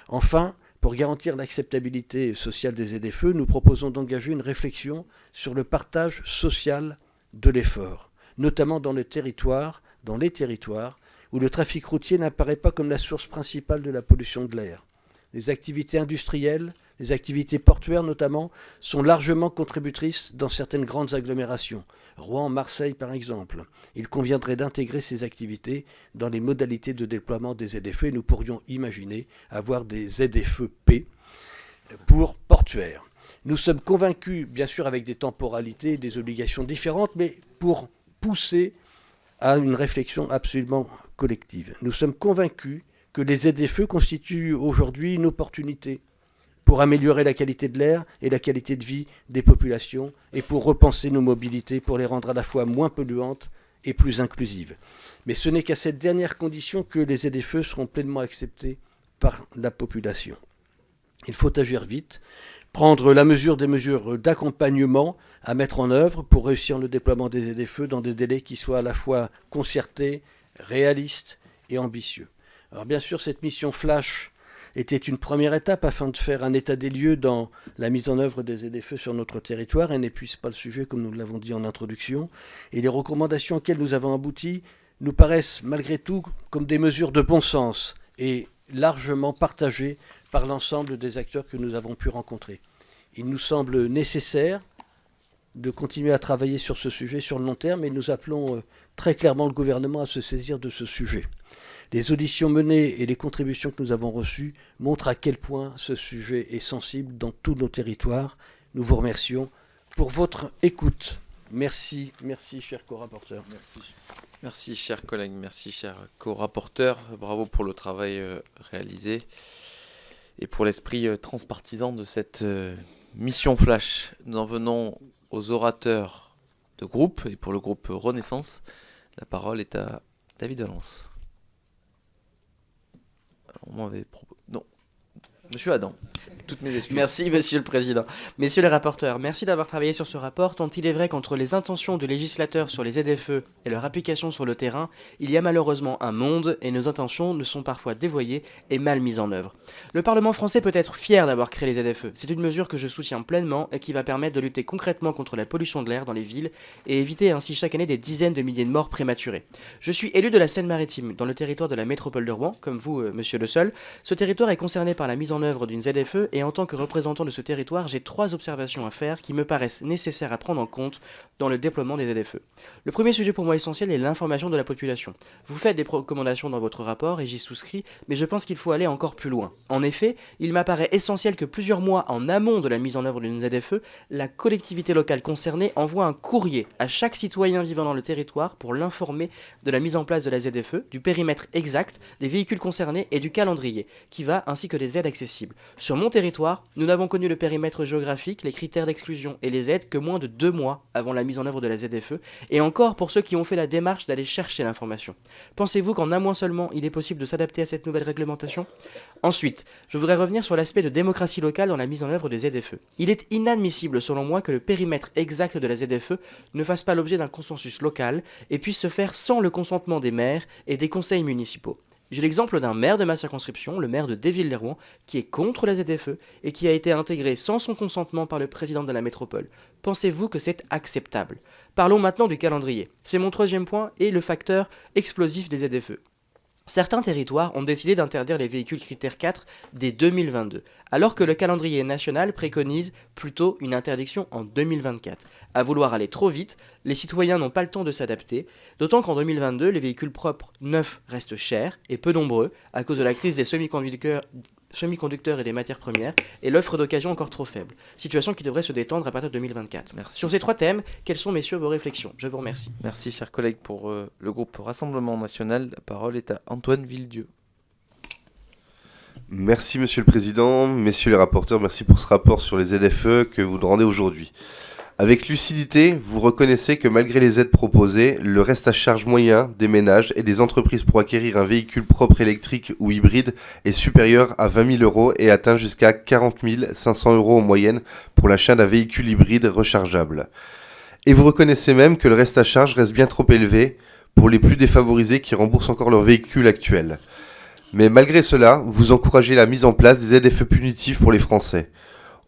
Enfin, pour garantir l'acceptabilité sociale des ZFE, nous proposons d'engager une réflexion sur le partage social de l'effort, notamment dans les territoires où le trafic routier n'apparaît pas comme la source principale de la pollution de l'air. Les activités industrielles, les activités portuaires notamment, sont largement contributrices dans certaines grandes agglomérations. Rouen, Marseille par exemple. Il conviendrait d'intégrer ces activités dans les modalités de déploiement des ZFE et nous pourrions imaginer avoir des ZFE-P pour portuaires. Nous sommes convaincus, bien sûr avec des temporalités, des obligations différentes, mais pour pousser à une réflexion absolument collective. Nous sommes convaincus que les ZFE constituent aujourd'hui une opportunité pour améliorer la qualité de l'air et la qualité de vie des populations et pour repenser nos mobilités, pour les rendre à la fois moins polluantes et plus inclusives. Mais ce n'est qu'à cette dernière condition que les ZFE seront pleinement acceptés par la population. Il faut agir vite, prendre la mesure des mesures d'accompagnement à mettre en œuvre pour réussir le déploiement des ZFE dans des délais qui soient à la fois concertés, réalistes et ambitieux. Alors bien sûr, cette mission Flash était une première étape afin de faire un état des lieux dans la mise en œuvre des ZFE sur notre territoire et n'épuise pas le sujet comme nous l'avons dit en introduction. Et les recommandations auxquelles nous avons abouti nous paraissent malgré tout comme des mesures de bon sens et largement partagées par l'ensemble des acteurs que nous avons pu rencontrer. Il nous semble nécessaire de continuer à travailler sur ce sujet sur le long terme et nous appelons très clairement le gouvernement à se saisir de ce sujet. Les auditions menées et les contributions que nous avons reçues montrent à quel point ce sujet est sensible dans tous nos territoires. Nous vous remercions pour votre écoute. Merci, merci chers co-rapporteurs. Merci. Merci chers collègues, merci chers co-rapporteurs. Bravo pour le travail réalisé et pour l'esprit transpartisan de cette mission Flash. Nous en venons aux orateurs de groupe et pour le groupe Renaissance, la parole est à David Valence. Alors, on m'avait proposé... Non. Monsieur Adam, toutes mes excuses. Merci, Monsieur le Président. Messieurs les rapporteurs, merci d'avoir travaillé sur ce rapport, tant il est vrai qu'entre les intentions du législateur sur les ZFE et leur application sur le terrain, il y a malheureusement un monde et nos intentions ne sont parfois dévoyées et mal mises en œuvre. Le Parlement français peut être fier d'avoir créé les ZFE. C'est une mesure que je soutiens pleinement et qui va permettre de lutter concrètement contre la pollution de l'air dans les villes et éviter ainsi chaque année des dizaines de milliers de morts prématurées. Je suis élu de la Seine-Maritime, dans le territoire de la métropole de Rouen, comme vous, Monsieur Le Seul. Ce territoire est concerné par la mise en œuvre d'une ZFE et en tant que représentant de ce territoire, j'ai 3 observations à faire qui me paraissent nécessaires à prendre en compte dans le déploiement des ZFE. Le premier sujet pour moi essentiel est l'information de la population. Vous faites des recommandations dans votre rapport et j'y souscris, mais je pense qu'il faut aller encore plus loin. En effet, il m'apparaît essentiel que plusieurs mois en amont de la mise en œuvre d'une ZFE, la collectivité locale concernée envoie un courrier à chaque citoyen vivant dans le territoire pour l'informer de la mise en place de la ZFE, du périmètre exact, des véhicules concernés et du calendrier qui va ainsi que des aides accessibles. Sur mon territoire, nous n'avons connu le périmètre géographique, les critères d'exclusion et les aides que moins de 2 mois avant la mise en œuvre de la ZFE, et encore pour ceux qui ont fait la démarche d'aller chercher l'information. Pensez-vous qu'en un mois seulement, il est possible de s'adapter à cette nouvelle réglementation ? Ensuite, je voudrais revenir sur l'aspect de démocratie locale dans la mise en œuvre des ZFE. Il est inadmissible selon moi que le périmètre exact de la ZFE ne fasse pas l'objet d'un consensus local et puisse se faire sans le consentement des maires et des conseils municipaux. J'ai l'exemple d'un maire de ma circonscription, le maire de Déville-les-Rouen, qui est contre la ZFE et qui a été intégré sans son consentement par le président de la métropole. Pensez-vous que c'est acceptable ? Parlons maintenant du calendrier. C'est mon 3e point et le facteur explosif des ZFE. Certains territoires ont décidé d'interdire les véhicules critères 4 dès 2022, alors que le calendrier national préconise plutôt une interdiction en 2024. À vouloir aller trop vite, les citoyens n'ont pas le temps de s'adapter, d'autant qu'en 2022, les véhicules propres neufs restent chers et peu nombreux à cause de la crise des semi-conducteurs et des matières premières et l'offre d'occasion encore trop faible, situation qui devrait se détendre à partir de 2024. Merci. Sur ces 3 thèmes, quelles sont, messieurs, vos réflexions ? Je vous remercie. Merci, chers collègues, pour le groupe Rassemblement National. La parole est à Antoine Villedieu. Merci Monsieur le Président, messieurs les rapporteurs, merci pour ce rapport sur les ZFE que vous nous rendez aujourd'hui. Avec lucidité, vous reconnaissez que malgré les aides proposées, le reste à charge moyen des ménages et des entreprises pour acquérir un véhicule propre électrique ou hybride est supérieur à 20 000 € et atteint jusqu'à 40 500 € en moyenne pour l'achat d'un véhicule hybride rechargeable. Et vous reconnaissez même que le reste à charge reste bien trop élevé pour les plus défavorisés qui remboursent encore leur véhicule actuel. Mais malgré cela, vous encouragez la mise en place des ZFE punitives pour les Français.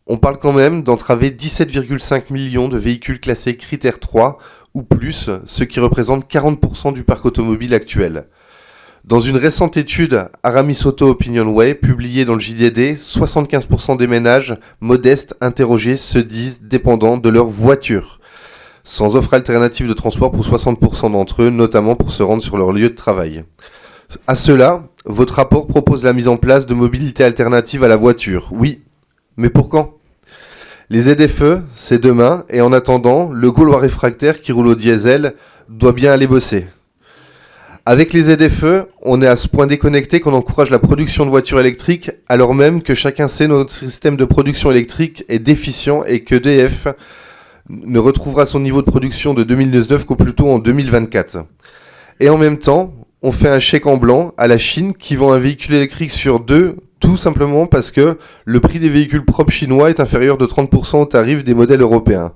On parle quand même d'entraver 17,5 millions de véhicules classés critère 3 ou plus, ce qui représente 40% du parc automobile actuel. Dans une récente étude Aramis Auto Opinion Way publiée dans le JDD, 75% des ménages modestes interrogés se disent dépendants de leur voiture, sans offre alternative de transport pour 60% d'entre eux, notamment pour se rendre sur leur lieu de travail. À cela, votre rapport propose la mise en place de mobilité alternative à la voiture. Oui, mais pour quand ? Les ZFE, c'est demain, et en attendant, le Gaulois réfractaire qui roule au diesel doit bien aller bosser. Avec les ZFE, on est à ce point déconnecté qu'on encourage la production de voitures électriques, alors même que chacun sait notre système de production électrique est déficient et que EDF ne retrouvera son niveau de production de 2019 qu'au plus tôt en 2024. Et en même temps, on fait un chèque en blanc à la Chine qui vend un véhicule électrique sur 2, tout simplement parce que le prix des véhicules propres chinois est inférieur de 30% au tarif des modèles européens.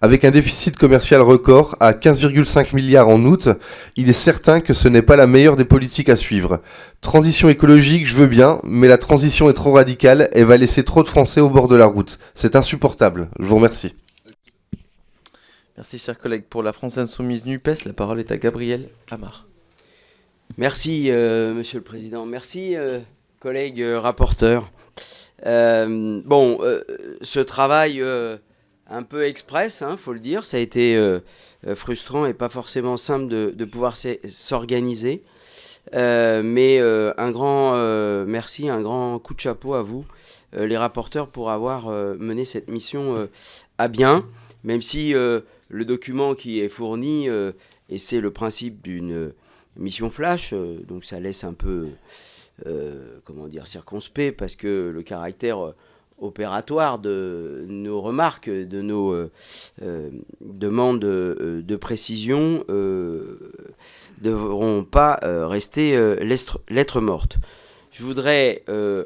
Avec un déficit commercial record à 15,5 milliards en août, il est certain que ce n'est pas la meilleure des politiques à suivre. Transition écologique, je veux bien, mais la transition est trop radicale et va laisser trop de Français au bord de la route. C'est insupportable. Je vous remercie. Merci, chers collègues. Pour la France Insoumise NUPES, la parole est à Gabriel Amar. Merci, Monsieur le Président. Merci, collègues rapporteurs. Ce travail un peu express, faut le dire, ça a été frustrant et pas forcément simple de pouvoir s'organiser. Mais un grand merci, un grand coup de chapeau à vous, les rapporteurs, pour avoir mené cette mission à bien, même si le document qui est fourni, et c'est le principe d'une mission flash, donc ça laisse un peu, circonspect, parce que le caractère opératoire de nos remarques, de nos demandes de précision devront pas rester lettre morte. Je voudrais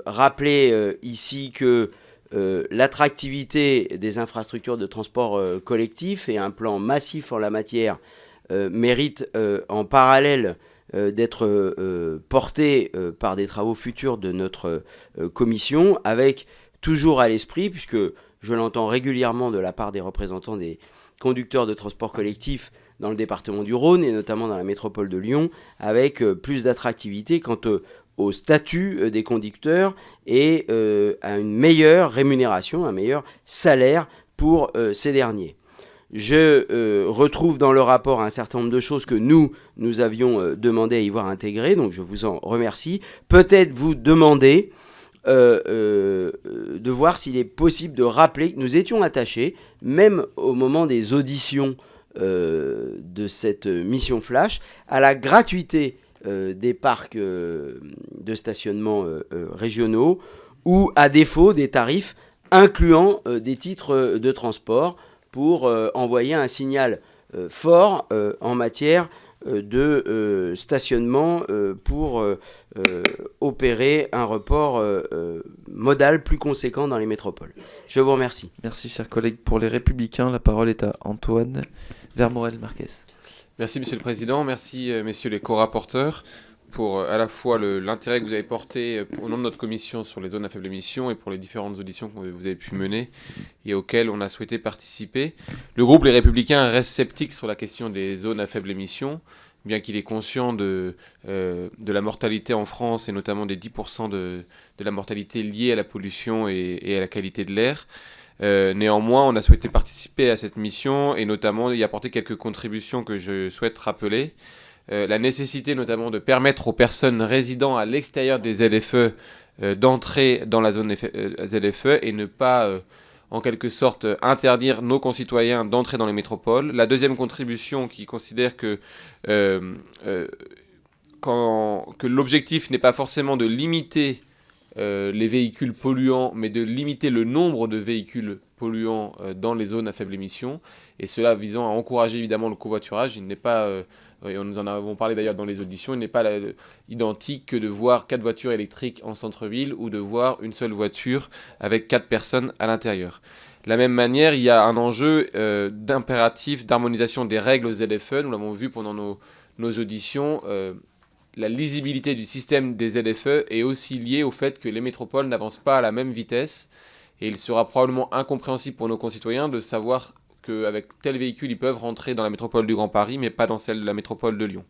rappeler ici que l'attractivité des infrastructures de transport collectif et un plan massif en la matière mérite en parallèle d'être porté par des travaux futurs de notre commission, avec toujours à l'esprit, puisque je l'entends régulièrement de la part des représentants des conducteurs de transport collectif dans le département du Rhône et notamment dans la métropole de Lyon, avec plus d'attractivité quant au statut des conducteurs et à une meilleure rémunération, un meilleur salaire pour ces derniers. Je retrouve dans le rapport un certain nombre de choses que nous avions demandé à y voir intégrées, donc je vous en remercie. Peut-être vous demander de voir s'il est possible de rappeler que nous étions attachés, même au moment des auditions de cette mission Flash, à la gratuité des parcs de stationnement régionaux, ou à défaut des tarifs incluant des titres de transport pour envoyer un signal fort en matière de stationnement pour opérer un report modal plus conséquent dans les métropoles. Je vous remercie. Merci, chers collègues. Pour les Républicains, la parole est à Antoine Vermorel-Marquez. Merci, Monsieur le Président. Merci, messieurs les co-rapporteurs, pour à la fois l'intérêt que vous avez porté au nom de notre commission sur les zones à faible émission et pour les différentes auditions que vous avez pu mener et auxquelles on a souhaité participer. Le groupe Les Républicains reste sceptique sur la question des zones à faible émission, bien qu'il est conscient de la mortalité en France et notamment des 10% de la mortalité liée à la pollution et à la qualité de l'air. Néanmoins, on a souhaité participer à cette mission et notamment y apporter quelques contributions que je souhaite rappeler. La nécessité notamment de permettre aux personnes résidant à l'extérieur des ZFE d'entrer dans la zone ZFE et ne pas, en quelque sorte, interdire nos concitoyens d'entrer dans les métropoles. La deuxième contribution qui considère que l'objectif n'est pas forcément de limiter les véhicules polluants, mais de limiter le nombre de véhicules polluants dans les zones à faible émission, et cela visant à encourager évidemment le covoiturage. Il n'est pas, et nous en avons parlé d'ailleurs dans les auditions, il n'est pas identique que de voir 4 voitures électriques en centre-ville ou de voir une seule voiture avec 4 personnes à l'intérieur. De la même manière, il y a un enjeu d'impératif d'harmonisation des règles aux ZFE. Nous l'avons vu pendant nos auditions. La lisibilité du système des ZFE est aussi liée au fait que les métropoles n'avancent pas à la même vitesse, et il sera probablement incompréhensible pour nos concitoyens de savoir qu'avec tel véhicule, ils peuvent rentrer dans la métropole du Grand Paris, mais pas dans celle de la métropole de Lyon.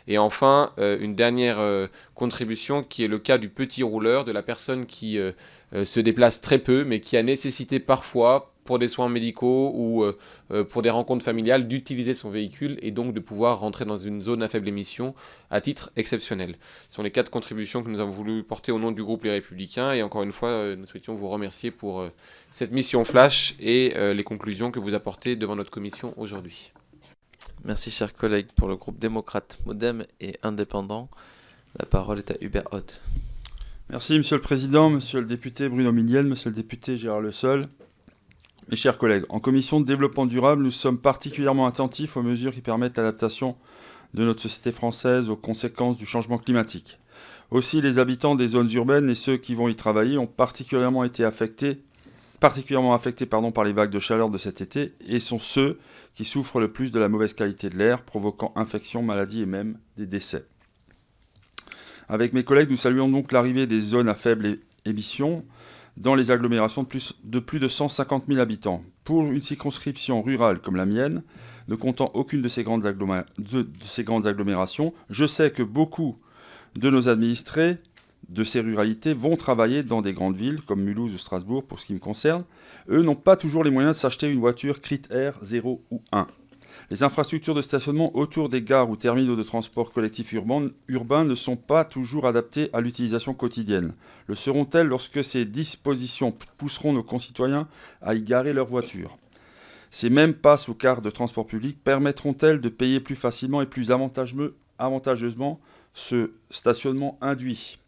Et enfin, une dernière contribution qui est le cas du petit rouleur, de la personne qui se déplace très peu, mais qui a nécessité parfois, pour des soins médicaux ou pour des rencontres familiales, d'utiliser son véhicule et donc de pouvoir rentrer dans une zone à faible émission à titre exceptionnel. Ce sont les 4 contributions que nous avons voulu porter au nom du groupe Les Républicains, et encore une fois, nous souhaitions vous remercier pour cette mission Flash et les conclusions que vous apportez devant notre commission aujourd'hui. Merci, chers collègues. Pour le groupe démocrate, Modem et indépendant, la parole est à Hubert Haute. Merci, Monsieur le Président, Monsieur le député Bruno Millienne, Monsieur le député Gérard Le Seul. Mes chers collègues, en commission de développement durable, nous sommes particulièrement attentifs aux mesures qui permettent l'adaptation de notre société française aux conséquences du changement climatique. Aussi, les habitants des zones urbaines et ceux qui vont y travailler ont particulièrement affectés par les vagues de chaleur de cet été, et sont ceux qui souffrent le plus de la mauvaise qualité de l'air, provoquant infections, maladies et même des décès. Avec mes collègues, nous saluons donc l'arrivée des zones à faible émission dans les agglomérations de plus de 150 000 habitants. Pour une circonscription rurale comme la mienne, ne comptant aucune de ces grandes agglomérations, je sais que beaucoup de nos administrés de ces ruralités vont travailler dans des grandes villes comme Mulhouse ou Strasbourg pour ce qui me concerne. Eux n'ont pas toujours les moyens de s'acheter une voiture Crit-Air 0 ou 1. Les infrastructures de stationnement autour des gares ou terminaux de transport collectif urbain ne sont pas toujours adaptées à l'utilisation quotidienne. Le seront-elles lorsque ces dispositions pousseront nos concitoyens à y garer leur voiture ? Ces mêmes passes ou cartes de transport public permettront-elles de payer plus facilement et plus avantageusement ce stationnement induit ?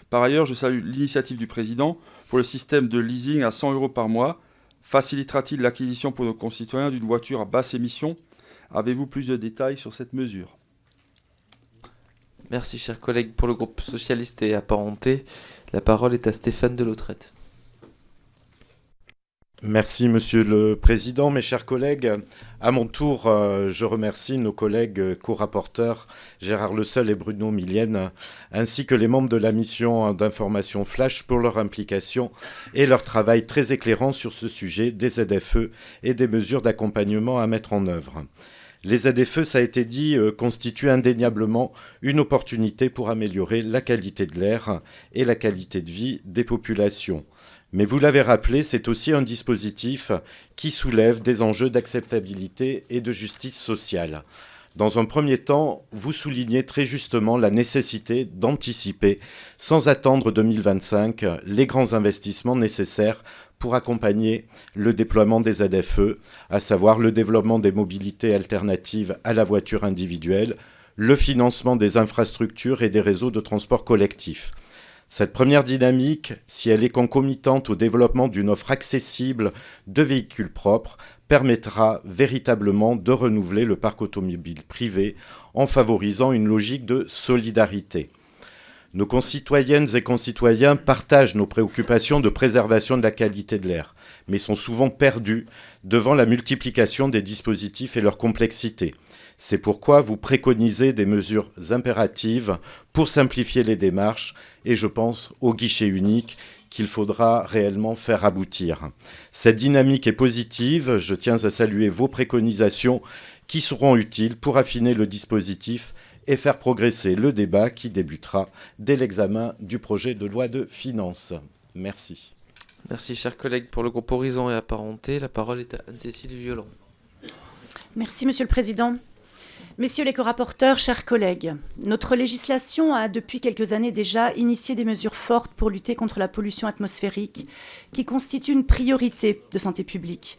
Par ailleurs, je salue l'initiative du Président pour le système de leasing à 100 € par mois. Facilitera-t-il l'acquisition pour nos concitoyens d'une voiture à basse émission ? Avez-vous plus de détails sur cette mesure ? Merci, chers collègues. Pour le groupe socialiste et apparenté, la parole est à Stéphane Delautrette. Merci Monsieur le Président, mes chers collègues. À mon tour, je remercie nos collègues co-rapporteurs Gérard Leseul et Bruno Millienne, ainsi que les membres de la mission d'information Flash pour leur implication et leur travail très éclairant sur ce sujet des ZFE et des mesures d'accompagnement à mettre en œuvre. Les ZFE, ça a été dit, constituent indéniablement une opportunité pour améliorer la qualité de l'air et la qualité de vie des populations. Mais vous l'avez rappelé, c'est aussi un dispositif qui soulève des enjeux d'acceptabilité et de justice sociale. Dans un premier temps, vous soulignez très justement la nécessité d'anticiper, sans attendre 2025, les grands investissements nécessaires pour accompagner le déploiement des ZFE, à savoir le développement des mobilités alternatives à la voiture individuelle, le financement des infrastructures et des réseaux de transport collectif. Cette première dynamique, si elle est concomitante au développement d'une offre accessible de véhicules propres, permettra véritablement de renouveler le parc automobile privé en favorisant une logique de solidarité. Nos concitoyennes et concitoyens partagent nos préoccupations de préservation de la qualité de l'air, mais sont souvent perdus devant la multiplication des dispositifs et leur complexité. C'est pourquoi vous préconisez des mesures impératives pour simplifier les démarches et je pense au guichet unique qu'il faudra réellement faire aboutir. Cette dynamique est positive, je tiens à saluer vos préconisations qui seront utiles pour affiner le dispositif et faire progresser le débat qui débutera dès l'examen du projet de loi de finances. Merci. Merci, chers collègues. Pour le groupe Horizon et apparenté, la parole est à Anne-Cécile Violent. Merci, Monsieur le Président. Messieurs les co-rapporteurs, chers collègues, notre législation a depuis quelques années déjà initié des mesures fortes pour lutter contre la pollution atmosphérique qui constitue une priorité de santé publique.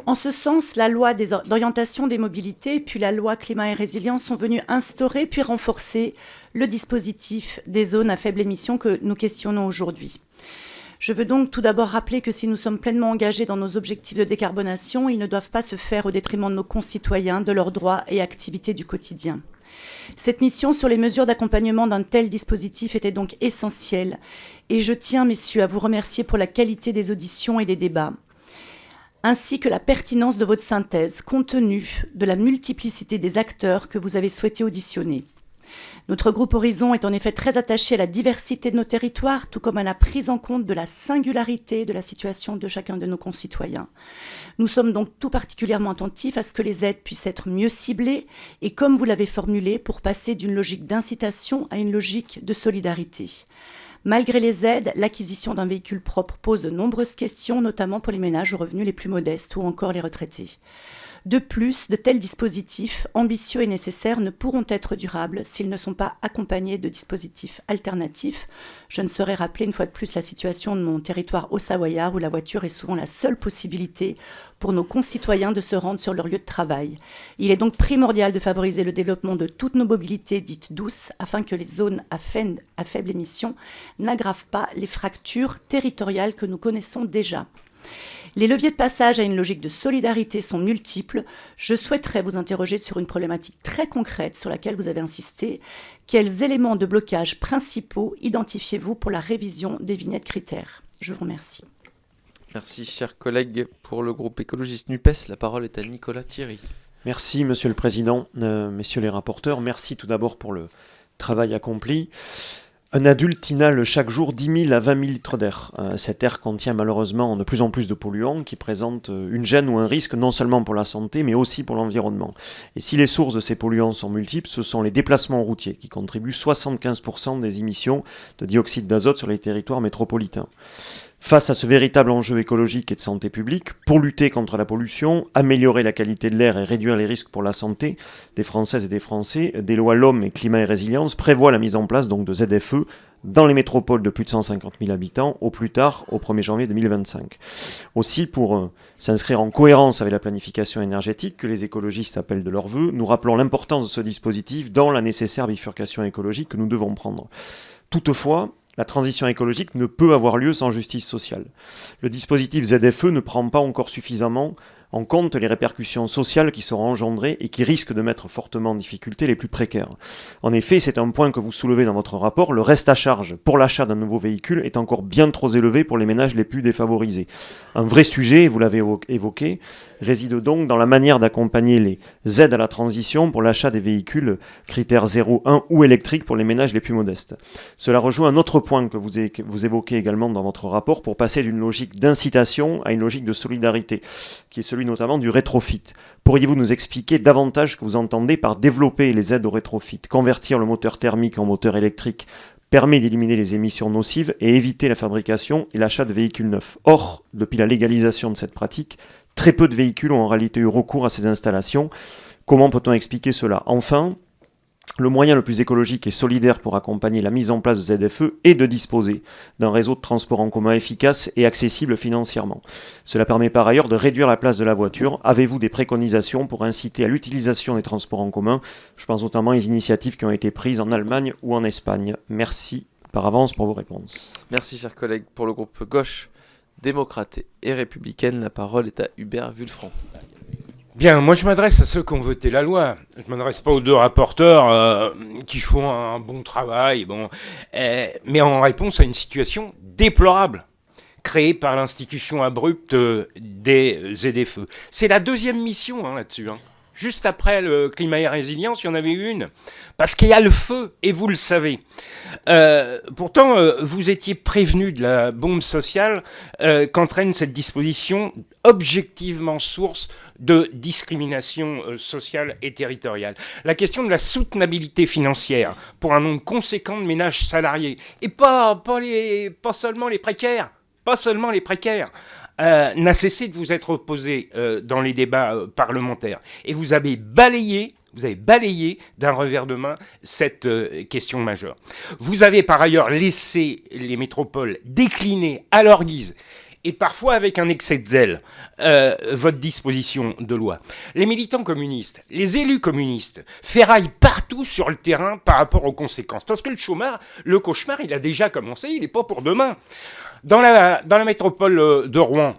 En ce sens, la loi d'orientation des mobilités puis la loi climat et résilience sont venues instaurer puis renforcer le dispositif des zones à faible émission que nous questionnons aujourd'hui. Je veux donc tout d'abord rappeler que si nous sommes pleinement engagés dans nos objectifs de décarbonation, ils ne doivent pas se faire au détriment de nos concitoyens, de leurs droits et activités du quotidien. Cette mission sur les mesures d'accompagnement d'un tel dispositif était donc essentielle et je tiens, messieurs, à vous remercier pour la qualité des auditions et des débats, ainsi que la pertinence de votre synthèse, compte tenu de la multiplicité des acteurs que vous avez souhaité auditionner. Notre groupe Horizon est en effet très attaché à la diversité de nos territoires, tout comme à la prise en compte de la singularité de la situation de chacun de nos concitoyens. Nous sommes donc tout particulièrement attentifs à ce que les aides puissent être mieux ciblées et, comme vous l'avez formulé, pour passer d'une logique d'incitation à une logique de solidarité. Malgré les aides, l'acquisition d'un véhicule propre pose de nombreuses questions, notamment pour les ménages aux revenus les plus modestes ou encore les retraités. De plus, de tels dispositifs, ambitieux et nécessaires, ne pourront être durables s'ils ne sont pas accompagnés de dispositifs alternatifs. Je ne saurais rappeler une fois de plus la situation de mon territoire haut-savoyard où la voiture est souvent la seule possibilité pour nos concitoyens de se rendre sur leur lieu de travail. Il est donc primordial de favoriser le développement de toutes nos mobilités dites douces afin que les zones à faible émission n'aggravent pas les fractures territoriales que nous connaissons déjà. Les leviers de passage à une logique de solidarité sont multiples. Je souhaiterais vous interroger sur une problématique très concrète sur laquelle vous avez insisté. Quels éléments de blocage principaux identifiez-vous pour la révision des vignettes critères ? Je vous remercie. Merci, chers collègues. Pour le groupe écologiste NUPES, la parole est à Nicolas Thierry. Merci, Monsieur le Président, messieurs les rapporteurs. Merci tout d'abord pour le travail accompli. Un adulte inhale chaque jour 10 000 à 20 000 litres d'air. Cet air contient malheureusement de plus en plus de polluants qui présentent une gêne ou un risque non seulement pour la santé mais aussi pour l'environnement. Et si les sources de ces polluants sont multiples, ce sont les déplacements routiers qui contribuent 75% des émissions de dioxyde d'azote sur les territoires métropolitains. Face à ce véritable enjeu écologique et de santé publique, pour lutter contre la pollution, améliorer la qualité de l'air et réduire les risques pour la santé des Françaises et des Français, des lois LOM et Climat et Résilience prévoient la mise en place donc de ZFE dans les métropoles de plus de 150 000 habitants, au plus tard au 1er janvier 2025. Aussi, pour s'inscrire en cohérence avec la planification énergétique que les écologistes appellent de leur vœu, nous rappelons l'importance de ce dispositif dans la nécessaire bifurcation écologique que nous devons prendre. Toutefois, la transition écologique ne peut avoir lieu sans justice sociale. Le dispositif ZFE ne prend pas encore suffisamment en compte les répercussions sociales qui seront engendrées et qui risquent de mettre fortement en difficulté les plus précaires. En effet, c'est un point que vous soulevez dans votre rapport, le reste à charge pour l'achat d'un nouveau véhicule est encore bien trop élevé pour les ménages les plus défavorisés. Un vrai sujet, vous l'avez évoqué, réside donc dans la manière d'accompagner les aides à la transition pour l'achat des véhicules critères 0, 1 ou électriques pour les ménages les plus modestes. Cela rejoint un autre point que vous évoquez également dans votre rapport pour passer d'une logique d'incitation à une logique de solidarité, qui est celui notamment du rétrofit. Pourriez-vous nous expliquer davantage ce que vous entendez par développer les aides au rétrofit, convertir le moteur thermique en moteur électrique permet d'éliminer les émissions nocives et éviter la fabrication et l'achat de véhicules neufs. Or, depuis la légalisation de cette pratique, très peu de véhicules ont en réalité eu recours à ces installations. Comment peut-on expliquer cela? Enfin, le moyen le plus écologique et solidaire pour accompagner la mise en place de ZFE est de disposer d'un réseau de transport en commun efficace et accessible financièrement. Cela permet par ailleurs de réduire la place de la voiture. Avez-vous des préconisations pour inciter à l'utilisation des transports en commun? Je pense notamment aux initiatives qui ont été prises en Allemagne ou en Espagne. Merci par avance pour vos réponses. Merci, chers collègues. Pour le groupe Gauche, Démocrate et Républicaine, la parole est à Hubert Wulfranc. Bien, moi je m'adresse à ceux qui ont voté la loi. Je ne m'adresse pas aux deux rapporteurs qui font un bon travail, mais en réponse à une situation déplorable créée par l'institution abrupte des ZFE. C'est la deuxième mission là-dessus. Juste après le climat et résilience, il y en avait une. Parce qu'il y a le feu, et vous le savez. Pourtant, vous étiez prévenu de la bombe sociale qu'entraîne cette disposition, objectivement source de discrimination sociale et territoriale. La question de la soutenabilité financière pour un nombre conséquent de ménages salariés, et pas seulement les précaires, n'a cessé de vous être posée dans les débats parlementaires. Et vous avez balayé d'un revers de main cette question majeure. Vous avez par ailleurs laissé les métropoles décliner à leur guise, et parfois avec un excès de zèle, votre disposition de loi. Les militants communistes, les élus communistes, ferraillent partout sur le terrain par rapport aux conséquences. Parce que le cauchemar, il a déjà commencé, il n'est pas pour demain. Dans la métropole de Rouen,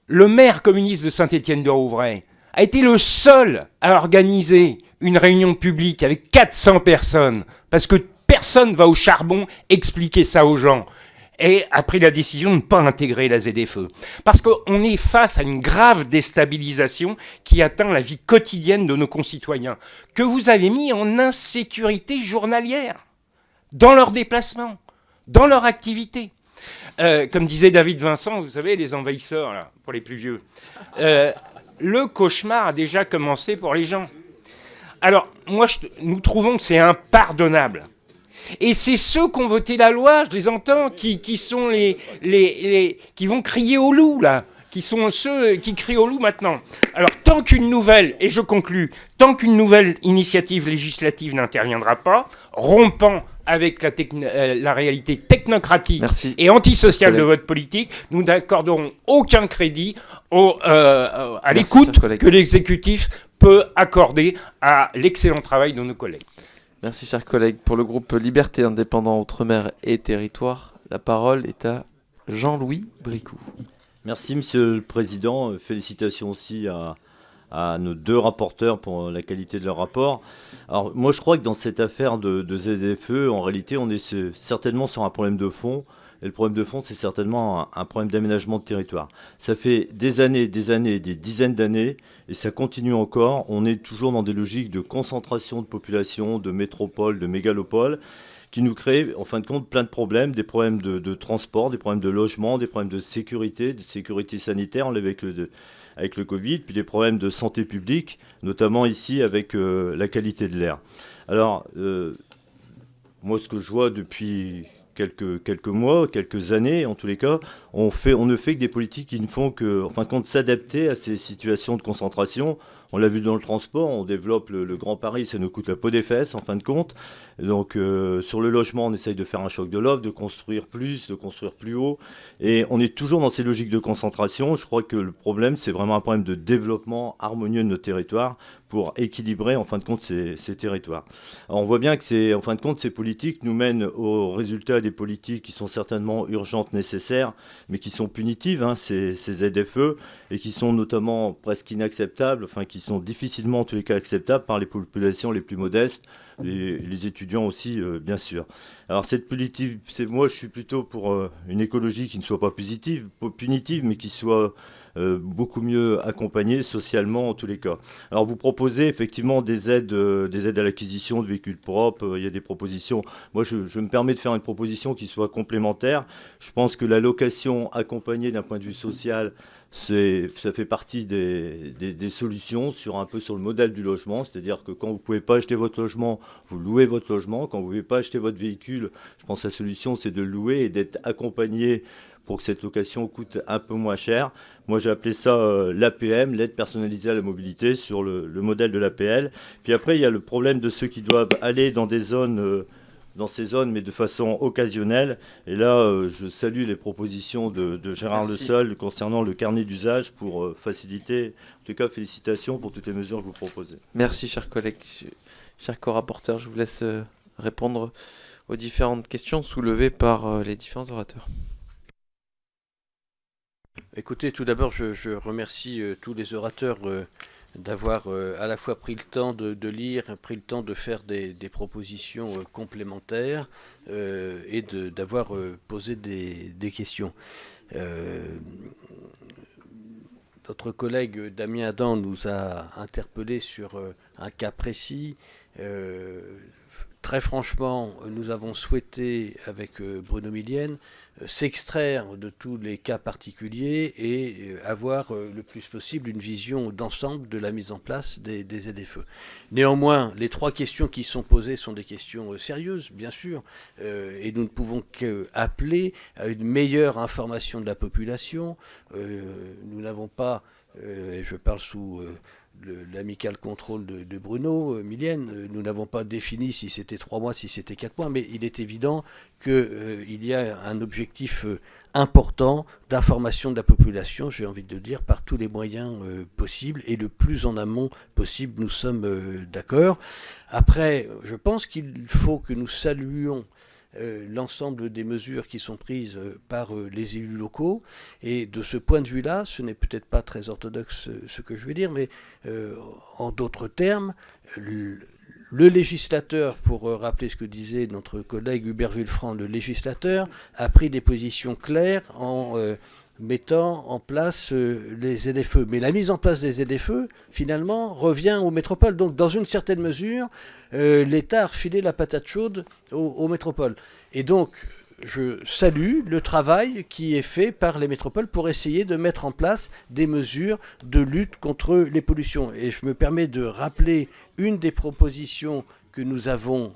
le maire communiste de Saint-Étienne-de-Rouvray a été le seul à organiser une réunion publique avec 400 personnes, parce que personne ne va au charbon expliquer ça aux gens, et a pris la décision de ne pas intégrer la ZFE. Parce qu'on est face à une grave déstabilisation qui atteint la vie quotidienne de nos concitoyens, que vous avez mis en insécurité journalière, dans leurs déplacements, dans leur activité. Comme disait David Vincent, vous savez, les envahisseurs, là, pour les plus vieux. Le cauchemar a déjà commencé pour les gens. Alors, nous trouvons que c'est impardonnable. Et c'est ceux qui ont voté la loi, je les entends, qui sont qui vont crier au loup, là. Qui sont ceux qui crient au loup maintenant. Alors, tant qu'une nouvelle initiative législative n'interviendra pas, rompant avec la réalité technocratique et antisociale de votre politique, nous n'accorderons aucun crédit à l'écoute que l'exécutif peut accorder à l'excellent travail de nos collègues. Merci, chers collègues. Pour le groupe Liberté, Indépendants, Outre-mer et Territoire, la parole est à Jean-Louis Bricou. Merci, Monsieur le Président. Félicitations aussi à nos deux rapporteurs pour la qualité de leur rapport. Alors, moi, je crois que dans cette affaire de ZFE, en réalité, on est certainement sur un problème de fond. Et le problème de fond, c'est certainement un problème d'aménagement de territoire. Ça fait des années, des dizaines d'années, et ça continue encore. On est toujours dans des logiques de concentration de population, de métropole, de mégalopole, qui nous créent, en fin de compte, plein de problèmes, des problèmes de transport, des problèmes de logement, des problèmes de sécurité sanitaire, on l'a avec le Covid, puis des problèmes de santé publique, notamment ici avec la qualité de l'air. Alors, moi, ce que je vois depuis quelques mois, quelques années, en tous les cas, on ne fait que des politiques qui ne font que, en fin de compte, s'adapter à ces situations de concentration. On l'a vu dans le transport, on développe le Grand Paris, ça nous coûte la peau des fesses en fin de compte. Donc sur le logement, on essaye de faire un choc de l'offre, de construire plus, de construire plus haut. Et on est toujours dans ces logiques de concentration. Je crois que le problème, c'est vraiment un problème de développement harmonieux de nos territoires pour équilibrer en fin de compte ces territoires. Alors on voit bien que en fin de compte, ces politiques nous mènent au résultat des politiques qui sont certainement urgentes, nécessaires, mais qui sont punitives, hein, ces ZFE, et qui sont notamment presque inacceptables, enfin qui sont difficilement en tous les cas acceptables par les populations les plus modestes, les étudiants aussi, bien sûr. Alors cette politique, moi je suis plutôt pour une écologie qui ne soit pas punitive, mais qui soit beaucoup mieux accompagnée socialement en tous les cas. Alors vous proposez effectivement des aides à l'acquisition de véhicules propres, il y a des propositions. Moi je me permets de faire une proposition qui soit complémentaire. Je pense que la location accompagnée d'un point de vue social, ça fait partie des solutions un peu sur le modèle du logement, c'est-à-dire que quand vous ne pouvez pas acheter votre logement, vous louez votre logement. Quand vous ne pouvez pas acheter votre véhicule, je pense que la solution c'est de louer et d'être accompagné pour que cette location coûte un peu moins cher. Moi j'ai appelé ça l'APM, l'aide personnalisée à la mobilité, sur le modèle de l'APL. Puis après il y a le problème de ceux qui doivent aller dans des zones... dans ces zones, mais de façon occasionnelle. Et là, je salue les propositions de Gérard Le Seul concernant le carnet d'usage pour faciliter. En tout cas, félicitations pour toutes les mesures que vous proposez. Merci, chers collègues. Chers co-rapporteurs, je vous laisse répondre aux différentes questions soulevées par les différents orateurs. Écoutez, tout d'abord, je remercie tous les orateurs d'avoir à la fois pris le temps de lire, pris le temps de faire des propositions complémentaires et d'avoir posé des questions. Notre collègue Damien Adam nous a interpellés sur un cas précis. Très franchement, nous avons souhaité, avec Bruno Millienne, s'extraire de tous les cas particuliers et avoir le plus possible une vision d'ensemble de la mise en place des ZFE. Néanmoins, les trois questions qui sont posées sont des questions sérieuses, bien sûr, et nous ne pouvons qu'appeler à une meilleure information de la population. Nous n'avons pas, et je parle sous... l'amical contrôle de Bruno Millienne, nous n'avons pas défini si c'était 3 mois, si c'était 4 mois, mais il est évident qu'il y a un objectif important d'information de la population, j'ai envie de dire, par tous les moyens possibles, et le plus en amont possible, nous sommes d'accord. Après, je pense qu'il faut que nous saluions l'ensemble des mesures qui sont prises par les élus locaux, et de ce point de vue-là, ce n'est peut-être pas très orthodoxe ce que je vais dire, mais en d'autres termes, le législateur, pour rappeler ce que disait notre collègue Hubert Wulfranc, le législateur a pris des positions claires en mettant en place les ZFE. Mais la mise en place des ZFE, finalement, revient aux métropoles. Donc, dans une certaine mesure, l'État a refilé la patate chaude aux métropoles. Et donc, je salue le travail qui est fait par les métropoles pour essayer de mettre en place des mesures de lutte contre les pollutions. Et je me permets de rappeler une des propositions que nous avons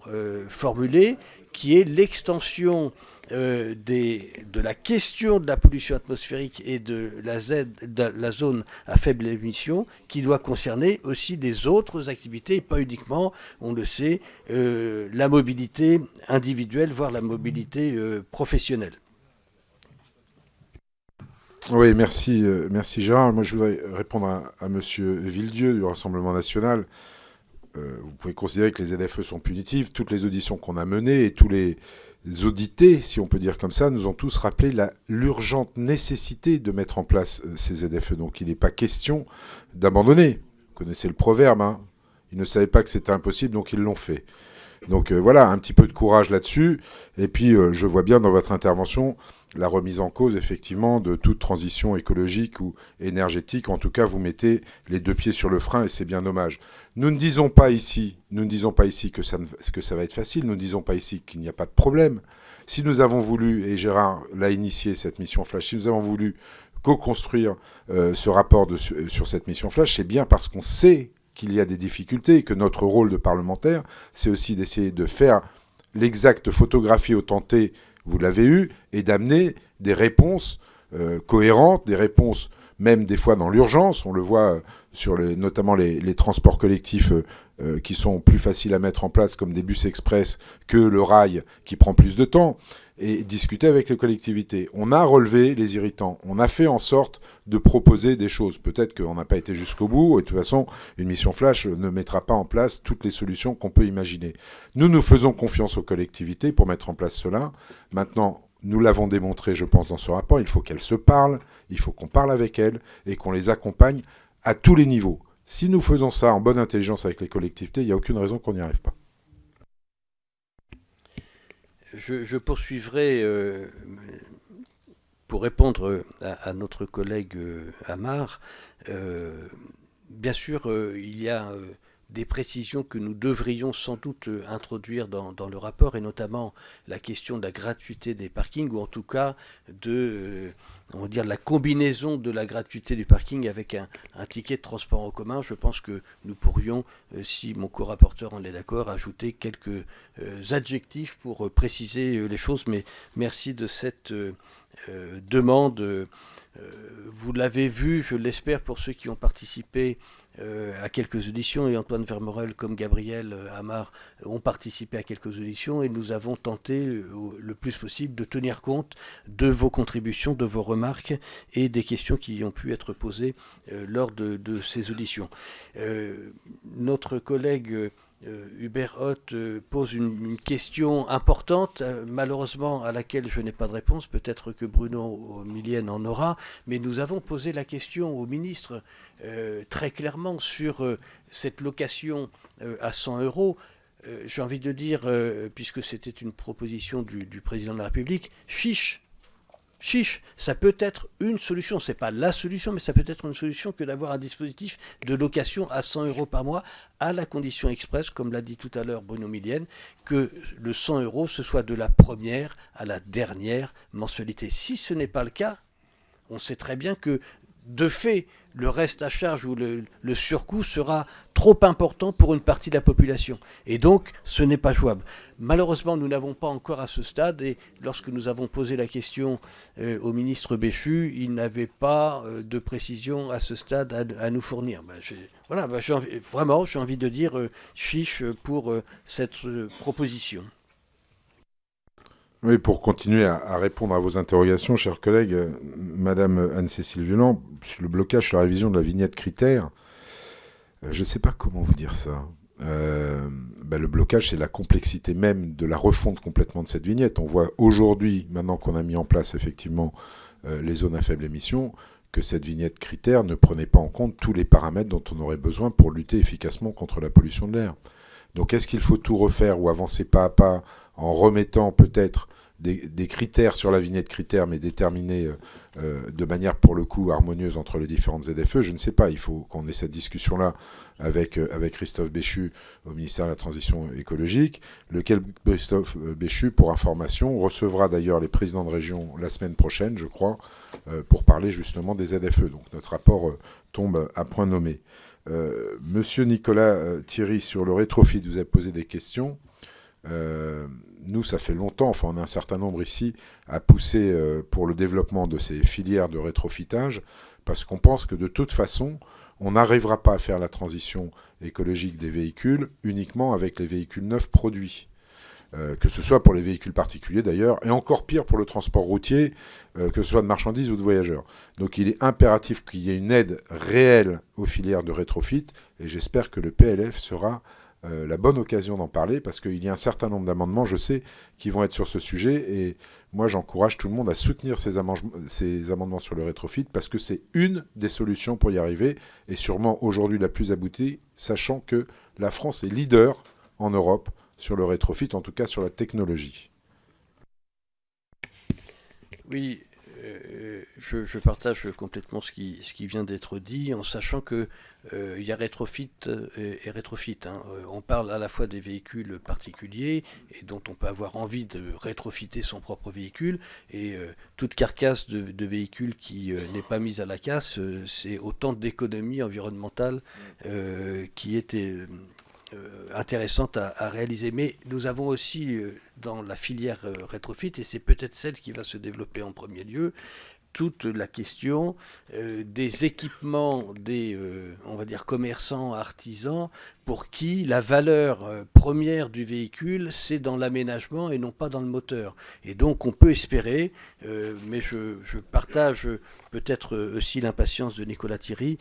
formulées, qui est l'extension de la question de la pollution atmosphérique et de la zone à faible émission, qui doit concerner aussi les autres activités, et pas uniquement, on le sait, la mobilité individuelle, voire la mobilité professionnelle. Oui, merci Gérard. Moi, je voudrais répondre à Monsieur Villedieu du Rassemblement national. Vous pouvez considérer que les ZFE sont punitives. Toutes les auditions qu'on a menées et tous les audités, si on peut dire comme ça, nous ont tous rappelé l'urgente nécessité de mettre en place ces ZFE. Donc il n'est pas question d'abandonner. Vous connaissez le proverbe, hein. Ils ne savaient pas que c'était impossible, donc ils l'ont fait. Donc voilà, un petit peu de courage là-dessus. Et puis je vois bien dans votre intervention la remise en cause, effectivement, de toute transition écologique ou énergétique. En tout cas, vous mettez les deux pieds sur le frein et c'est bien dommage. Nous ne disons pas ici que ça va être facile. Nous ne disons pas ici qu'il n'y a pas de problème. Si nous avons voulu, et Gérard l'a initié, cette mission Flash, si nous avons voulu co-construire ce rapport sur cette mission Flash, c'est bien parce qu'on sait qu'il y a des difficultés et que notre rôle de parlementaire, c'est aussi d'essayer de faire l'exacte photographie authentée, vous l'avez eu, et d'amener des réponses cohérentes, des réponses même des fois dans l'urgence. On le voit sur notamment les transports collectifs qui sont plus faciles à mettre en place, comme des bus express, que le rail qui prend plus de temps, et discuter avec les collectivités. On a relevé les irritants, on a fait en sorte de proposer des choses. Peut-être qu'on n'a pas été jusqu'au bout, et de toute façon, une mission flash ne mettra pas en place toutes les solutions qu'on peut imaginer. Nous faisons confiance aux collectivités pour mettre en place cela. Maintenant, nous l'avons démontré, je pense, dans ce rapport, il faut qu'elles se parlent, il faut qu'on parle avec elles, et qu'on les accompagne à tous les niveaux. Si nous faisons ça en bonne intelligence avec les collectivités, il n'y a aucune raison qu'on n'y arrive pas. Je poursuivrai pour répondre à notre collègue Amar. Bien sûr, il y a des précisions que nous devrions sans doute introduire dans le rapport, et notamment la question de la gratuité des parkings, ou en tout cas de la combinaison de la gratuité du parking avec un ticket de transport en commun. Je pense que nous pourrions, si mon co-rapporteur en est d'accord, ajouter quelques adjectifs pour préciser les choses, mais merci de cette demande. Vous l'avez vu, je l'espère, pour ceux qui ont participé à quelques auditions, et Antoine Vermorel comme Gabriel Amar ont participé à quelques auditions, et nous avons tenté le plus possible de tenir compte de vos contributions, de vos remarques et des questions qui ont pu être posées lors de ces auditions. Notre collègue Hubert Ott pose une question importante, malheureusement à laquelle je n'ai pas de réponse. Peut-être que Bruno Millienne en aura, mais nous avons posé la question au ministre très clairement sur cette location à 100 €. J'ai envie de dire, puisque c'était une proposition du président de la République, chiche, ça peut être une solution. C'est pas la solution, mais ça peut être une solution que d'avoir un dispositif de location à 100 € par mois, à la condition expresse, comme l'a dit tout à l'heure Bruno Millienne, que le 100 € ce soit de la première à la dernière mensualité. Si ce n'est pas le cas, on sait très bien que de fait, le reste à charge ou le surcoût sera trop important pour une partie de la population. Et donc, ce n'est pas jouable. Malheureusement, nous n'avons pas encore à ce stade, et lorsque nous avons posé la question au ministre Béchu, il n'avait pas de précision à ce stade à nous fournir. Vraiment, j'ai envie de dire chiche pour cette proposition. Oui, pour continuer à répondre à vos interrogations, chers collègues, Madame Anne-Cécile Violent, sur le blocage sur la révision de la vignette critère, je ne sais pas comment vous dire ça. Le blocage, c'est la complexité même de la refonte complètement de cette vignette. On voit aujourd'hui, maintenant qu'on a mis en place effectivement les zones à faible émission, que cette vignette critère ne prenait pas en compte tous les paramètres dont on aurait besoin pour lutter efficacement contre la pollution de l'air. Donc est-ce qu'il faut tout refaire ou avancer pas à pas en remettant peut-être des critères sur la vignette critère, mais déterminés de manière pour le coup harmonieuse entre les différentes ZFE? Je ne sais pas, il faut qu'on ait cette discussion-là avec Christophe Béchu au ministère de la Transition écologique, lequel Christophe Béchu, pour information, recevra d'ailleurs les présidents de région la semaine prochaine, je crois, pour parler justement des ZFE. Donc notre rapport tombe à point nommé. Monsieur Nicolas Thierry, sur le rétrofit, vous avez posé des questions. Nous, ça fait longtemps, enfin on a un certain nombre ici, à pousser pour le développement de ces filières de rétrofitage, parce qu'on pense que de toute façon, on n'arrivera pas à faire la transition écologique des véhicules uniquement avec les véhicules neufs produits. Que ce soit pour les véhicules particuliers d'ailleurs, et encore pire pour le transport routier, que ce soit de marchandises ou de voyageurs. Donc il est impératif qu'il y ait une aide réelle aux filières de rétrofit, et j'espère que le PLF sera la bonne occasion d'en parler, parce qu'il y a un certain nombre d'amendements, je sais, qui vont être sur ce sujet, et moi j'encourage tout le monde à soutenir ces amendements sur le rétrofit, parce que c'est une des solutions pour y arriver, et sûrement aujourd'hui la plus aboutie, sachant que la France est leader en Europe sur le rétrofit, en tout cas sur la technologie. Oui, je partage complètement ce qui vient d'être dit, en sachant que il y a rétrofit et rétrofit. On parle à la fois des véhicules particuliers, et dont on peut avoir envie de rétrofiter son propre véhicule, et toute carcasse de véhicule qui n'est pas mise à la casse, c'est autant d'économies environnementales qui étaient intéressante à réaliser. Mais nous avons aussi dans la filière rétrofit, et c'est peut-être celle qui va se développer en premier lieu, toute la question des équipements des, on va dire, commerçants, artisans, pour qui la valeur première du véhicule, c'est dans l'aménagement et non pas dans le moteur. Et donc on peut espérer, mais je partage peut-être aussi l'impatience de Nicolas Thierry,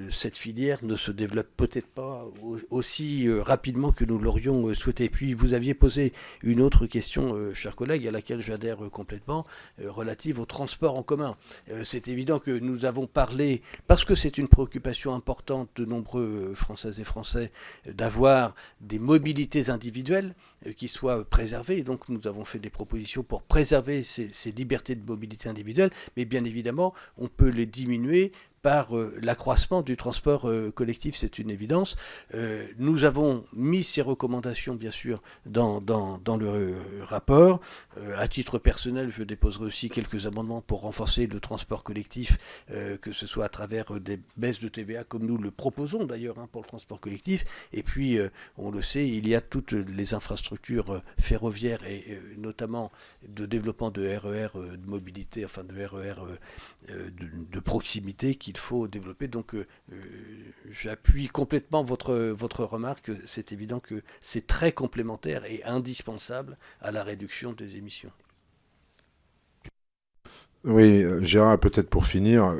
cette filière ne se développe peut-être pas aussi rapidement que nous l'aurions souhaité. Puis vous aviez posé une autre question, chers collègues, à laquelle j'adhère complètement, relative au transport en commun. C'est évident que nous avons parlé, parce que c'est une préoccupation importante de nombreux Françaises et Français, d'avoir des mobilités individuelles qui soient préservées. Et donc nous avons fait des propositions pour préserver ces libertés de mobilité individuelle, mais bien évidemment, on peut les diminuer par l'accroissement du transport collectif, c'est une évidence. Nous avons mis ces recommandations, bien sûr, dans le rapport. À titre personnel, je déposerai aussi quelques amendements pour renforcer le transport collectif, que ce soit à travers des baisses de TVA, comme nous le proposons d'ailleurs pour le transport collectif. Et puis, on le sait, il y a toutes les infrastructures ferroviaires et notamment de développement de RER de mobilité, enfin de RER de proximité qu'il faut développer. Donc j'appuie complètement votre remarque. C'est évident que c'est très complémentaire et indispensable à la réduction des émissions. Oui, Gérard, peut-être pour finir,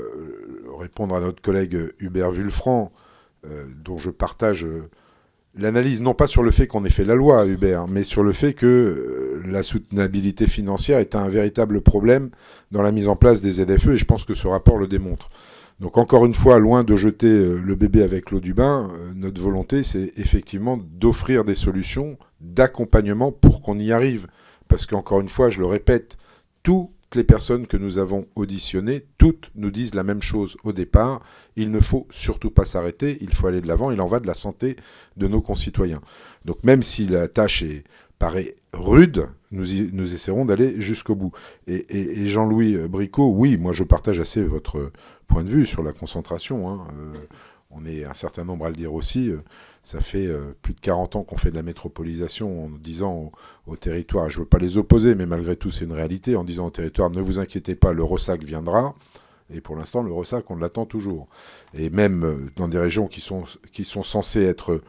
répondre à notre collègue Hubert Wulfranc, dont je partage l'analyse, non pas sur le fait qu'on ait fait la loi, Hubert, mais sur le fait que la soutenabilité financière est un véritable problème dans la mise en place des ZFE, et je pense que ce rapport le démontre. Donc encore une fois, loin de jeter le bébé avec l'eau du bain, notre volonté, c'est effectivement d'offrir des solutions d'accompagnement pour qu'on y arrive. Parce qu'encore une fois, je le répète, toutes les personnes que nous avons auditionnées, toutes nous disent la même chose au départ. Il ne faut surtout pas s'arrêter, il faut aller de l'avant, il en va de la santé de nos concitoyens. Donc même si la tâche paraît rude, nous essaierons d'aller jusqu'au bout. Et Jean-Louis Bricot, oui, moi je partage assez votre point de vue sur la concentration. On est un certain nombre à le dire aussi. Ça fait plus de 40 ans qu'on fait de la métropolisation en disant au territoire, je ne veux pas les opposer, mais malgré tout c'est une réalité, en disant au territoire, ne vous inquiétez pas, le ressac viendra. Et pour l'instant, le ressac, on l'attend toujours. Et même dans des régions qui sont censées être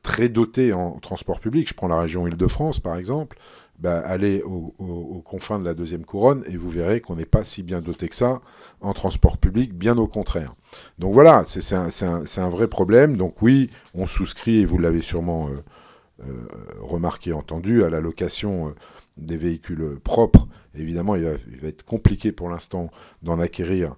très dotées en transport public, je prends la région Île-de-France par exemple, allez aux confins de la deuxième couronne et vous verrez qu'on n'est pas si bien doté que ça en transport public, bien au contraire. Donc voilà, c'est un vrai problème. Donc oui, on souscrit, et vous l'avez sûrement remarqué, entendu, à l'allocation des véhicules propres. Évidemment, il va être compliqué pour l'instant d'en acquérir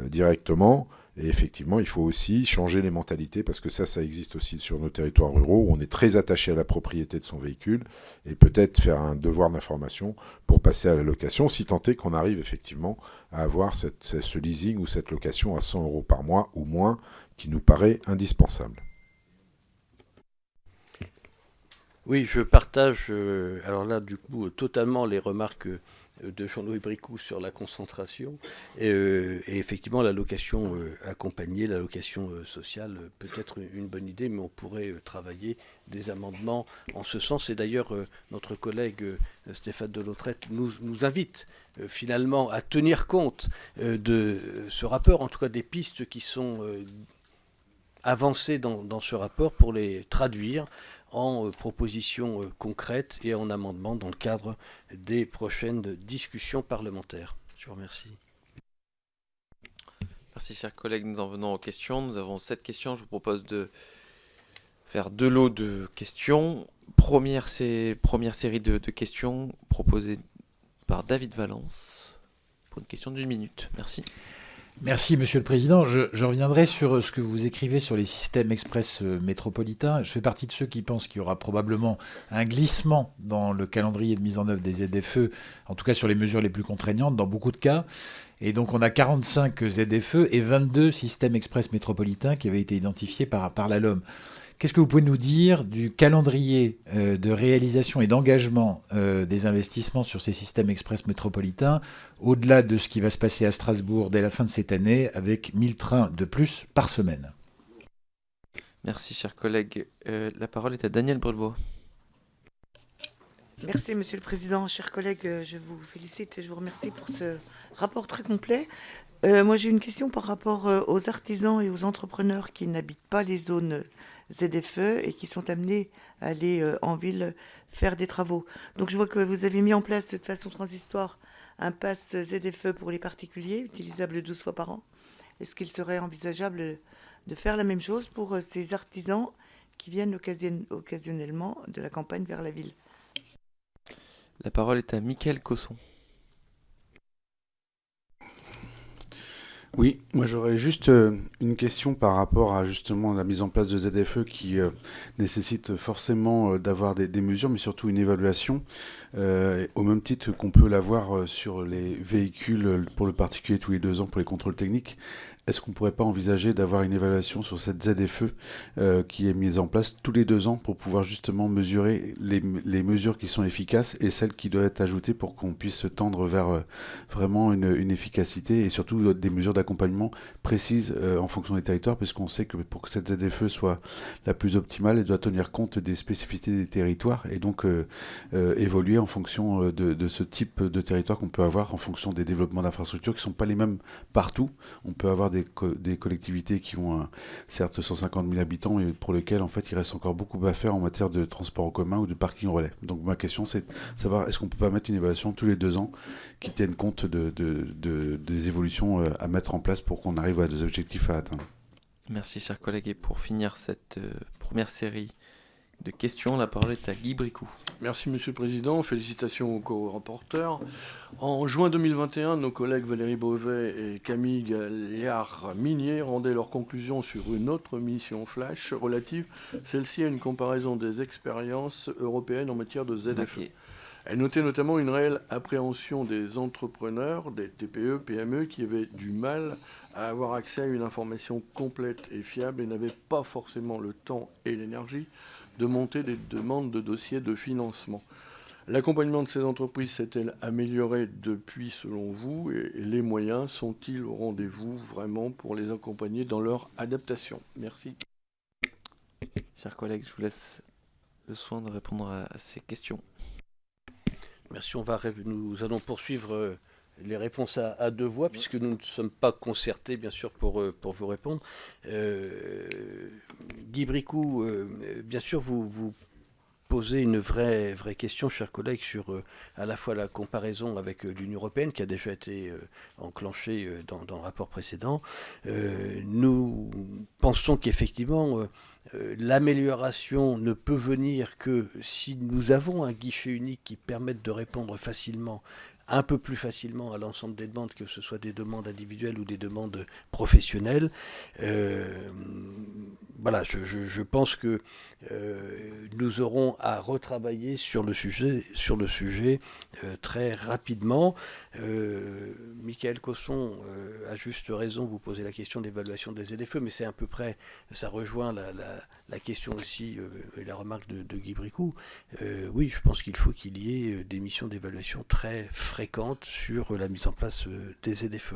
directement. Et effectivement, il faut aussi changer les mentalités, parce que ça existe aussi sur nos territoires ruraux, où on est très attaché à la propriété de son véhicule, et peut-être faire un devoir d'information pour passer à la location, si tant est qu'on arrive effectivement à avoir ce leasing ou cette location à 100 € par mois ou moins, qui nous paraît indispensable. Oui, je partage, alors là, du coup, totalement les remarques de Jean-Louis Bricot sur la concentration et effectivement la location accompagnée, la location sociale peut être une bonne idée, mais on pourrait travailler des amendements en ce sens. Et d'ailleurs notre collègue Stéphane Delautrette nous invite finalement à tenir compte de ce rapport, en tout cas des pistes qui sont avancées dans ce rapport, pour les traduire en propositions concrètes et en amendements dans le cadre des prochaines discussions parlementaires. Je vous remercie. Merci, chers collègues. Nous en venons aux questions. Nous avons 7 questions. Je vous propose de faire 2 lots de questions. Première série de questions proposées par David Valence pour une question d'1 minute. Merci. Merci, Monsieur le Président. Je reviendrai sur ce que vous écrivez sur les systèmes express métropolitains. Je fais partie de ceux qui pensent qu'il y aura probablement un glissement dans le calendrier de mise en œuvre des ZFE, en tout cas sur les mesures les plus contraignantes, dans beaucoup de cas. Et donc on a 45 ZFE et 22 systèmes express métropolitains qui avaient été identifiés par la LOM. Qu'est-ce que vous pouvez nous dire du calendrier de réalisation et d'engagement des investissements sur ces systèmes express métropolitains, au-delà de ce qui va se passer à Strasbourg dès la fin de cette année, avec 1000 trains de plus par semaine? Merci, chers collègues. La parole est à Daniel Brelbois. Merci, Monsieur le Président. Chers collègues, je vous félicite et je vous remercie pour ce rapport très complet. Moi, j'ai une question par rapport aux artisans et aux entrepreneurs qui n'habitent pas les zones ZFE et qui sont amenés à aller en ville faire des travaux. Donc, je vois que vous avez mis en place de façon transitoire un pass ZFE pour les particuliers, utilisable 12 fois par an. Est-ce qu'il serait envisageable de faire la même chose pour ces artisans qui viennent occasionnellement de la campagne vers la ville? La parole est à Mickaël Cosson. Oui, moi j'aurais juste une question par rapport à justement la mise en place de ZFE qui nécessite forcément d'avoir des mesures, mais surtout une évaluation, au même titre qu'on peut l'avoir sur les véhicules pour le particulier tous les 2 ans pour les contrôles techniques. Est-ce qu'on ne pourrait pas envisager d'avoir une évaluation sur cette ZFE qui est mise en place tous les 2 ans pour pouvoir justement mesurer les mesures qui sont efficaces et celles qui doivent être ajoutées pour qu'on puisse tendre vers vraiment une efficacité et surtout des mesures d'accompagnement précises en fonction des territoires, puisqu'on sait que pour que cette ZFE soit la plus optimale, elle doit tenir compte des spécificités des territoires et donc évoluer en fonction de ce type de territoire qu'on peut avoir en fonction des développements d'infrastructures qui ne sont pas les mêmes partout. On peut avoir des collectivités qui ont certes 150 000 habitants, mais pour lesquelles en fait il reste encore beaucoup à faire en matière de transport en commun ou de parking relais. Donc ma question c'est de savoir est-ce qu'on peut pas mettre une évaluation tous les 2 ans qui tienne compte des évolutions à mettre en place pour qu'on arrive à des objectifs à atteindre. Merci chers collègues, et pour finir cette première série de questions, la parole est à Guy Bricou. Merci Monsieur le Président, félicitations aux co-rapporteurs. En juin 2021, nos collègues Valérie Beauvais et Camille Gaillard-Minier rendaient leurs conclusions sur une autre mission flash relative, celle-ci à une comparaison des expériences européennes en matière de ZFE. Elle notait notamment une réelle appréhension des entrepreneurs, des TPE, PME, qui avaient du mal à avoir accès à une information complète et fiable et n'avaient pas forcément le temps et l'énergie de monter des demandes de dossiers de financement. L'accompagnement de ces entreprises s'est-il amélioré depuis, selon vous, et les moyens sont-ils au rendez-vous vraiment pour les accompagner dans leur adaptation? Merci. Chers collègues, je vous laisse le soin de répondre à ces questions. Merci, nous allons poursuivre les réponses à 2 voix, puisque nous ne sommes pas concertés, bien sûr, pour vous répondre. Guy Bricou, bien sûr, vous posez une vraie question, chers collègues, sur à la fois la comparaison avec l'Union européenne, qui a déjà été enclenchée dans le rapport précédent. Nous pensons qu'effectivement, l'amélioration ne peut venir que si nous avons un guichet unique qui permette de répondre facilement, un peu plus facilement à l'ensemble des demandes, que ce soit des demandes individuelles ou des demandes professionnelles. Voilà, je pense que nous aurons à retravailler sur le sujet très rapidement. Mickaël Cosson, à juste raison, vous posez la question d'évaluation des ZFE, mais c'est à peu près, ça rejoint la question aussi et la remarque de Guy Bricou. Oui, je pense qu'il faut qu'il y ait des missions d'évaluation très fréquentes sur la mise en place des ZFE.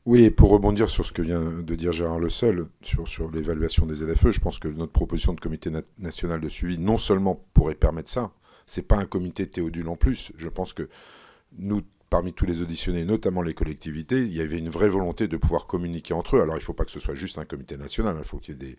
Oui, et pour rebondir sur ce que vient de dire Gérard Le Seul, sur l'évaluation des ZFE, je pense que notre proposition de comité national de suivi, non seulement pourrait permettre ça, c'est pas un comité Théodule en plus, je pense que nous, parmi tous les auditionnés, notamment les collectivités, il y avait une vraie volonté de pouvoir communiquer entre eux. Alors il ne faut pas que ce soit juste un comité national, il faut qu'il y ait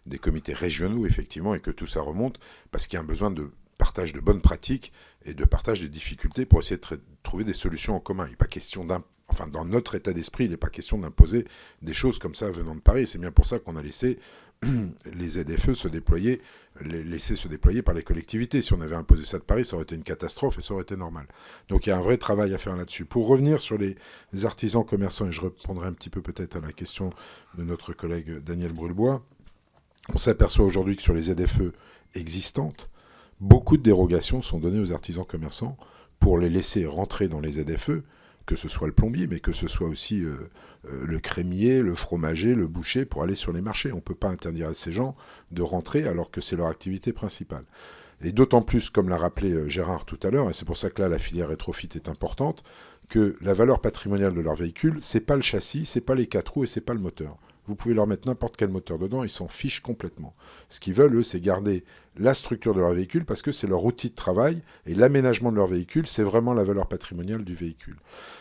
des comités régionaux, effectivement, et que tout ça remonte, parce qu'il y a un besoin de partage de bonnes pratiques et de partage des difficultés pour essayer de trouver des solutions en commun. Il n'est pas question dans notre état d'esprit, il n'est pas question d'imposer des choses comme ça venant de Paris. C'est bien pour ça qu'on a laissé les ZFE se déployer par les collectivités. Si on avait imposé ça de Paris, ça aurait été une catastrophe et ça aurait été normal. Donc il y a un vrai travail à faire là-dessus. Pour revenir sur les artisans commerçants, et je répondrai un petit peu peut-être à la question de notre collègue Daniel Brulebois, on s'aperçoit aujourd'hui que sur les ZFE existantes, beaucoup de dérogations sont données aux artisans commerçants pour les laisser rentrer dans les ZFE, que ce soit le plombier, mais que ce soit aussi le crémier, le fromager, le boucher, pour aller sur les marchés. On ne peut pas interdire à ces gens de rentrer alors que c'est leur activité principale. Et d'autant plus, comme l'a rappelé Gérard tout à l'heure, et c'est pour ça que là la filière rétrofit est importante, que la valeur patrimoniale de leur véhicule, c'est pas le châssis, c'est pas les 4 roues et c'est pas le moteur. Vous pouvez leur mettre n'importe quel moteur dedans, ils s'en fichent complètement. Ce qu'ils veulent, eux, c'est garder la structure de leur véhicule parce que c'est leur outil de travail et l'aménagement de leur véhicule, c'est vraiment la valeur patrimoniale du véhicule.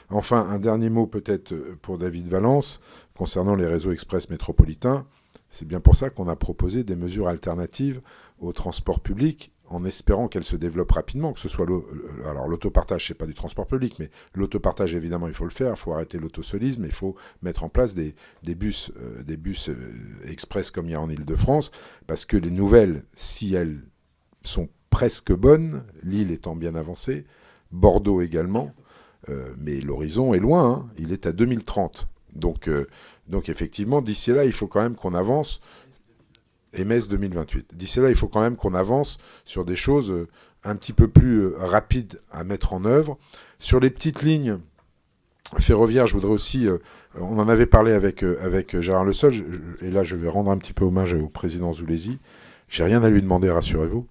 Enfin, un dernier mot peut-être pour David Valence concernant les réseaux express métropolitains. C'est bien pour ça qu'on a proposé des mesures alternatives au transport public en espérant qu'elle se développe rapidement, que ce soit alors l'autopartage, c'est pas du transport public, mais l'autopartage, évidemment, il faut le faire, il faut arrêter l'autosolisme, il faut mettre en place des bus express comme il y a en Ile-de-France, parce que les nouvelles, si elles sont presque bonnes, Lille étant bien avancée, Bordeaux également, mais l'horizon est loin, hein, il est à 2030. Donc effectivement, d'ici là, il faut quand même qu'on avance. Et Metz 2028. D'ici là, il faut quand même qu'on avance sur des choses un petit peu plus rapides à mettre en œuvre. Sur les petites lignes ferroviaires, je voudrais aussi... on en avait parlé avec Gérard Le Seul, et là, je vais rendre un petit peu hommage au président Zulesi. J'ai rien à lui demander, rassurez-vous.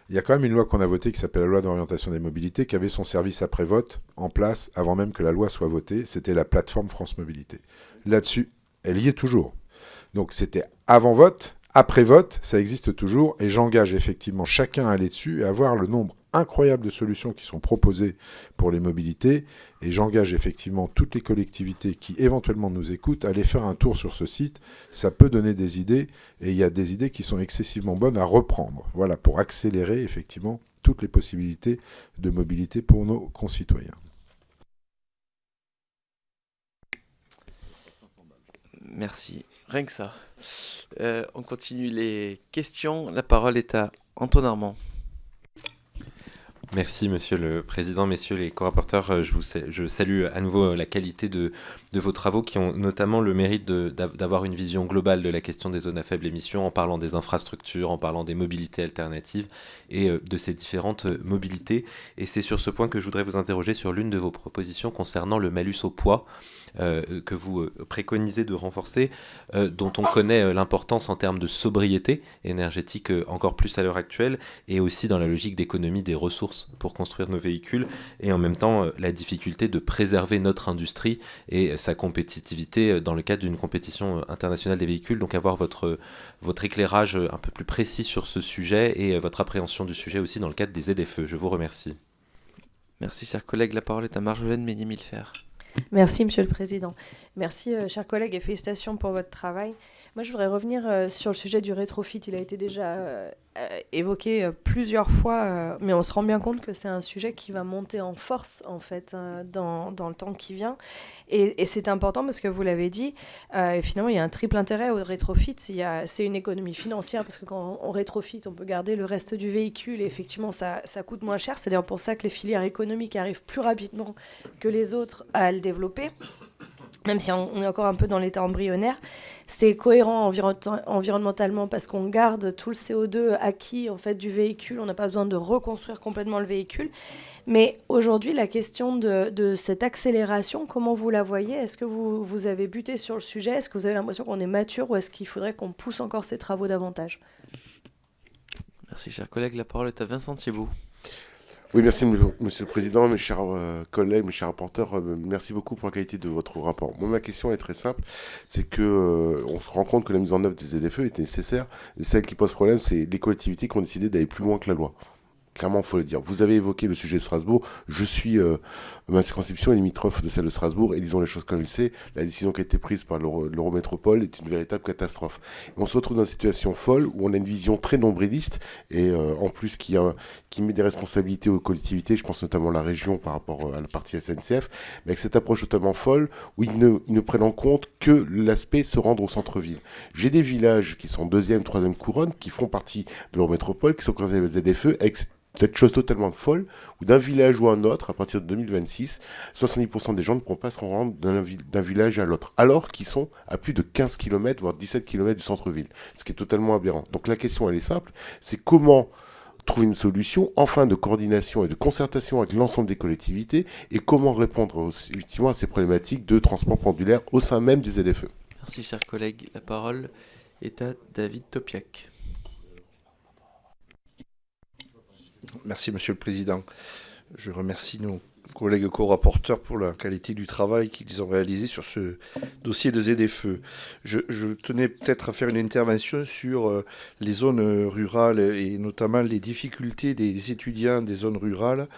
Il y a quand même une loi qu'on a votée qui s'appelle la loi d'orientation des mobilités, qui avait son service après-vote en place avant même que la loi soit votée. C'était la plateforme France Mobilité. Là-dessus, elle y est toujours. Donc c'était avant vote. Après vote, ça existe toujours et j'engage effectivement chacun à aller dessus et à voir le nombre incroyable de solutions qui sont proposées pour les mobilités et j'engage effectivement toutes les collectivités qui éventuellement nous écoutent à aller faire un tour sur ce site. Ça peut donner des idées et il y a des idées qui sont excessivement bonnes à reprendre. Voilà, pour accélérer effectivement toutes les possibilités de mobilité pour nos concitoyens. Merci. Rien que ça. On continue les questions. La parole est à Antoine Armand. Merci Monsieur le Président, Messieurs les co-rapporteurs. Je salue à nouveau la qualité de vos travaux qui ont notamment le mérite d'avoir une vision globale de la question des zones à faible émission en parlant des infrastructures, en parlant des mobilités alternatives et de ces différentes mobilités. Et c'est sur ce point que je voudrais vous interroger sur l'une de vos propositions concernant le malus au poids que vous préconisez de renforcer, dont on connaît l'importance en termes de sobriété énergétique encore plus à l'heure actuelle et aussi dans la logique d'économie des ressources pour construire nos véhicules et en même temps la difficulté de préserver notre industrie et sa compétitivité dans le cadre d'une compétition internationale des véhicules. Donc avoir votre éclairage un peu plus précis sur ce sujet et votre appréhension du sujet aussi dans le cadre des ZFE. Je vous remercie. Merci, chers collègues. La parole est à Marjolaine Meunier-Milfer. Merci, Monsieur le Président. Merci, chers collègues, et félicitations pour votre travail. Moi, je voudrais revenir sur le sujet du rétrofit. Il a été déjà évoqué plusieurs fois, mais on se rend bien compte que c'est un sujet qui va monter en force, en fait, dans le temps qui vient. Et c'est important parce que vous l'avez dit, finalement, il y a un triple intérêt au rétrofit. C'est une économie financière parce que quand on rétrofit, on peut garder le reste du véhicule et effectivement, ça coûte moins cher. C'est d'ailleurs pour ça que les filières économiques arrivent plus rapidement que les autres à le développer. Même si on est encore un peu dans l'état embryonnaire, c'est cohérent environnementalement parce qu'on garde tout le CO2 acquis en fait, du véhicule, on n'a pas besoin de reconstruire complètement le véhicule. Mais aujourd'hui, la question de cette accélération, comment vous la voyez? Est-ce que vous avez buté sur le sujet? Est-ce que vous avez l'impression qu'on est mature ou est-ce qu'il faudrait qu'on pousse encore ces travaux davantage? Merci, chers collègues. La parole est à Vincent Thiébaut. Oui, merci Monsieur le Président, mes chers collègues, mes chers rapporteurs, merci beaucoup pour la qualité de votre rapport. Moi, ma question est très simple, c'est que on se rend compte que la mise en œuvre des ZFE était nécessaire. Celle qui pose problème, c'est les collectivités qui ont décidé d'aller plus loin que la loi. Clairement, il faut le dire. Vous avez évoqué le sujet de Strasbourg. Je suis, ma circonscription est limitrophe de celle de Strasbourg, et disons les choses comme il sait, la décision qui a été prise par l'Eurométropole est une véritable catastrophe. Et on se retrouve dans une situation folle où on a une vision très nombriliste, et en plus qui met des responsabilités aux collectivités, je pense notamment à la région par rapport à la partie SNCF, mais avec cette approche totalement folle, où ils ne prennent en compte que l'aspect se rendre au centre-ville. J'ai des villages qui sont 2e, 3e couronne, qui font partie de l'Eurométropole, qui sont considérés avec ZFE, avec cette chose totalement folle, où d'un village ou un autre, à partir de 2026, 70% des gens ne pourront pas se rendre d'un village à l'autre, alors qu'ils sont à plus de 15 km, voire 17 km du centre-ville, ce qui est totalement aberrant. Donc la question, elle est simple, c'est comment trouver une solution, enfin de coordination et de concertation avec l'ensemble des collectivités, et comment répondre effectivement à ces problématiques de transport pendulaire au sein même des ZFE. Merci, chers collègues. La parole est à David Topiac. Merci Monsieur le Président. Je remercie nos collègues co-rapporteurs pour la qualité du travail qu'ils ont réalisé sur ce dossier de ZFE. Je tenais peut-être à faire une intervention sur les zones rurales et notamment les difficultés des étudiants des zones rurales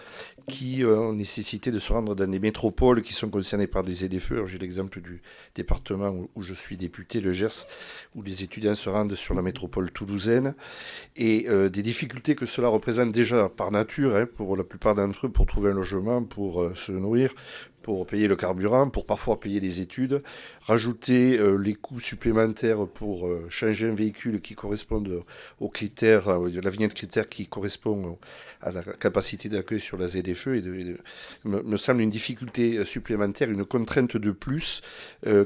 qui ont nécessité de se rendre dans des métropoles qui sont concernées par des ZFE. Alors, j'ai l'exemple du département où je suis député, le Gers, où les étudiants se rendent sur la métropole toulousaine, et des difficultés que cela représente déjà par nature, hein, pour la plupart d'entre eux, pour trouver un logement, pour se nourrir, pour payer le carburant, pour parfois payer des études, rajouter les coûts supplémentaires pour changer un véhicule qui corresponde aux critères, la vignette critère qui correspond à la capacité d'accueil sur la ZFE, me semble une difficulté supplémentaire, une contrainte de plus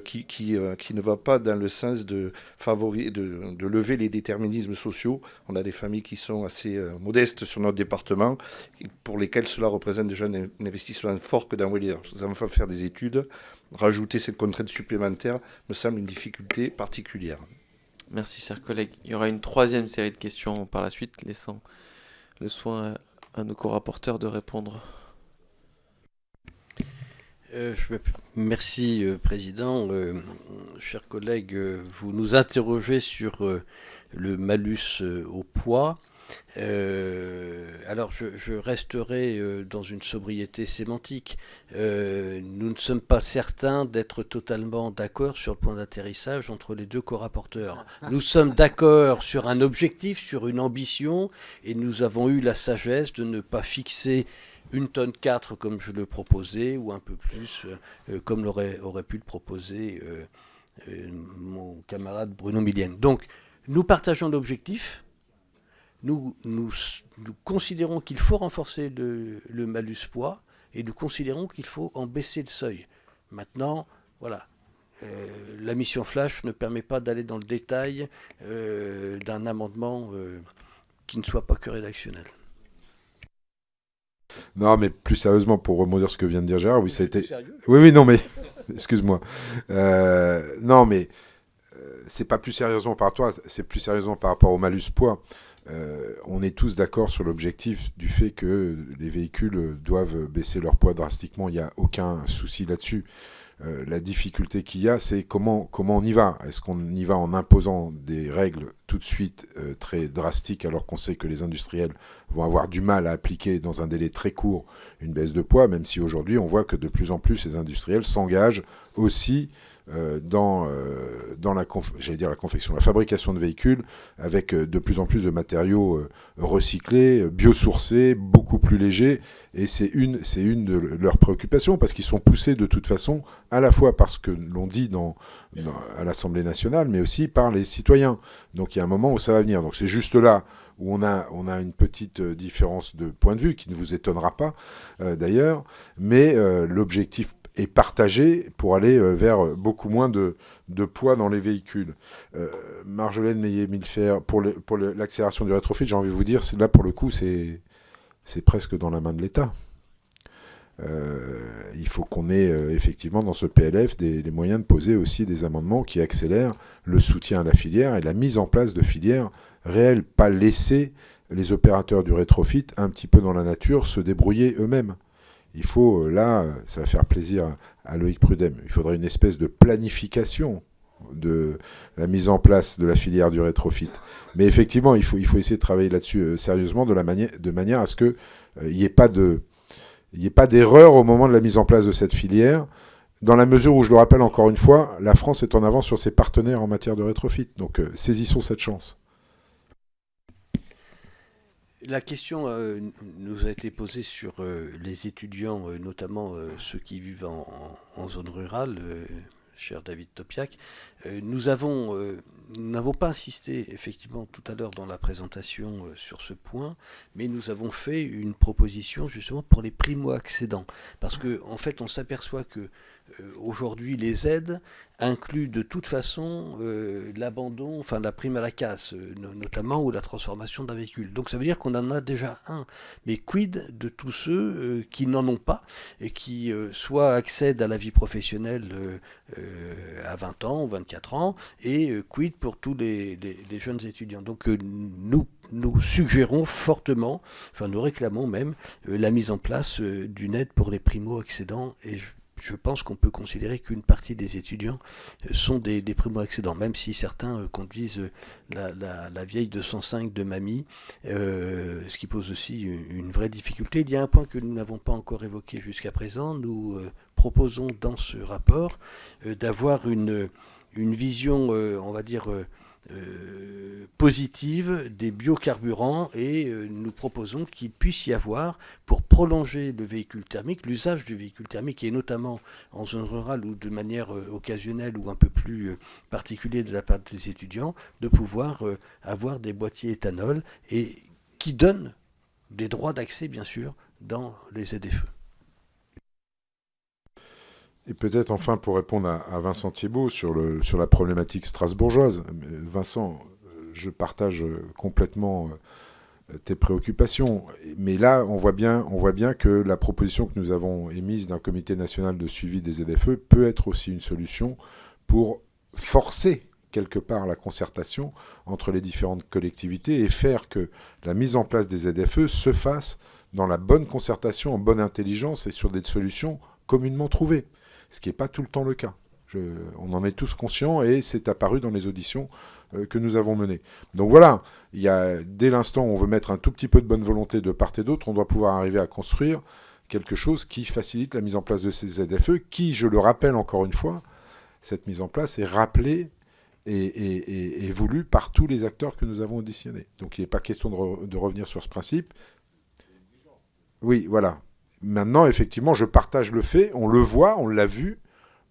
qui ne va pas dans le sens de lever les déterminismes sociaux. On a des familles qui sont assez modestes sur notre département, pour lesquelles cela représente déjà un investissement fort que d'envoyer leurs enfants faire des études. Rajouter cette contrainte supplémentaire me semble une difficulté particulière. Merci, chers collègues. Il y aura une troisième série de questions par la suite, laissant le soin à nos co-rapporteurs de répondre. Merci, Président. Chers collègues, vous nous interrogez sur le malus au poids. Alors je resterai dans une sobriété sémantique. Nous ne sommes pas certains d'être totalement d'accord sur le point d'atterrissage entre les deux co-rapporteurs. Nous sommes d'accord sur un objectif, sur une ambition, et nous avons eu la sagesse de ne pas fixer 1,4 tonne comme je le proposais, ou un peu plus, comme aurait pu le proposer mon camarade Bruno Millienne. Donc nous partageons l'objectif. Nous considérons qu'il faut renforcer le malus poids, et nous considérons qu'il faut en baisser le seuil. Maintenant, voilà, la mission flash ne permet pas d'aller dans le détail d'un amendement qui ne soit pas que rédactionnel. Non, mais plus sérieusement, pour rebondir ce que vient de dire Gérard, oui, ça a été... Oui, non, mais... Excuse-moi. Non, mais c'est pas plus sérieusement par toi, c'est plus sérieusement par rapport au malus poids. On est tous d'accord sur l'objectif du fait que les véhicules doivent baisser leur poids drastiquement, il n'y a aucun souci là-dessus. La difficulté qu'il y a, c'est comment on y va. Est-ce qu'on y va en imposant des règles tout de suite très drastiques, alors qu'on sait que les industriels vont avoir du mal à appliquer dans un délai très court une baisse de poids, même si aujourd'hui on voit que de plus en plus les industriels s'engagent aussi dans la confection, la fabrication de véhicules, avec de plus en plus de matériaux recyclés, biosourcés, beaucoup plus légers, et c'est une de leurs préoccupations, parce qu'ils sont poussés de toute façon, à la fois par ce que l'on dit à l'Assemblée nationale, mais aussi par les citoyens. Donc il y a un moment où ça va venir. Donc c'est juste là où on a une petite différence de point de vue, qui ne vous étonnera pas d'ailleurs, mais l'objectif est partagé pour aller vers beaucoup moins de poids dans les véhicules. Marjolaine Meillet-Millefert, pour l'accélération du rétrofit, j'ai envie de vous dire, là pour le coup, c'est presque dans la main de l'État. Il faut qu'on ait effectivement dans ce PLF les moyens de poser aussi des amendements qui accélèrent le soutien à la filière et la mise en place de filières réelles, pas laisser les opérateurs du rétrofit un petit peu dans la nature se débrouiller eux-mêmes. Il faut, là, ça va faire plaisir à Loïc Prud'homme, il faudrait une espèce de planification de la mise en place de la filière du rétrofit. Mais effectivement, il faut essayer de travailler là-dessus sérieusement de manière à ce qu'il n'y ait pas d'erreur au moment de la mise en place de cette filière, dans la mesure où, je le rappelle encore une fois, la France est en avance sur ses partenaires en matière de rétrofit. Donc saisissons cette chance. La question nous a été posée sur les étudiants, notamment ceux qui vivent en zone rurale, cher David Topiak. Nous n'avons pas insisté effectivement tout à l'heure dans la présentation sur ce point, mais nous avons fait une proposition justement pour les primo-accédants. Parce qu'en fait, on s'aperçoit que aujourd'hui, les aides inclut de toute façon l'abandon, enfin la prime à la casse, notamment, ou la transformation d'un véhicule. Donc ça veut dire qu'on en a déjà un. Mais quid de tous ceux qui n'en ont pas et qui soit accèdent à la vie professionnelle à 20 ans, 24 ans, et quid pour tous les jeunes étudiants. Donc nous suggérons fortement, enfin nous réclamons même, la mise en place d'une aide pour les primo-accédants, et je pense qu'on peut considérer qu'une partie des étudiants sont des primo-accédants, même si certains conduisent la vieille 205 de mamie, ce qui pose aussi une vraie difficulté. Il y a un point que nous n'avons pas encore évoqué jusqu'à présent. Nous proposons dans ce rapport d'avoir une vision, on va dire, positive des biocarburants, et nous proposons qu'il puisse y avoir, pour prolonger le véhicule thermique, l'usage du véhicule thermique, et notamment en zone rurale ou de manière occasionnelle ou un peu plus particulière de la part des étudiants, de pouvoir avoir des boîtiers éthanol, et qui donnent des droits d'accès, bien sûr, dans les ZFE. Et peut-être enfin pour répondre à Vincent Thiébaut sur la problématique strasbourgeoise. Vincent, je partage complètement tes préoccupations. Mais là, on voit bien que la proposition que nous avons émise d'un comité national de suivi des ZFE peut être aussi une solution pour forcer quelque part la concertation entre les différentes collectivités et faire que la mise en place des ZFE se fasse dans la bonne concertation, en bonne intelligence et sur des solutions communément trouvées. Ce qui n'est pas tout le temps le cas. On en est tous conscients et c'est apparu dans les auditions que nous avons menées. Donc voilà, dès l'instant où on veut mettre un tout petit peu de bonne volonté de part et d'autre, on doit pouvoir arriver à construire quelque chose qui facilite la mise en place de ces ZFE, qui, je le rappelle encore une fois, cette mise en place est rappelée et voulue par tous les acteurs que nous avons auditionnés. Donc il n'est pas question de revenir sur ce principe. Oui, voilà. Maintenant, effectivement, je partage le fait, on le voit, on l'a vu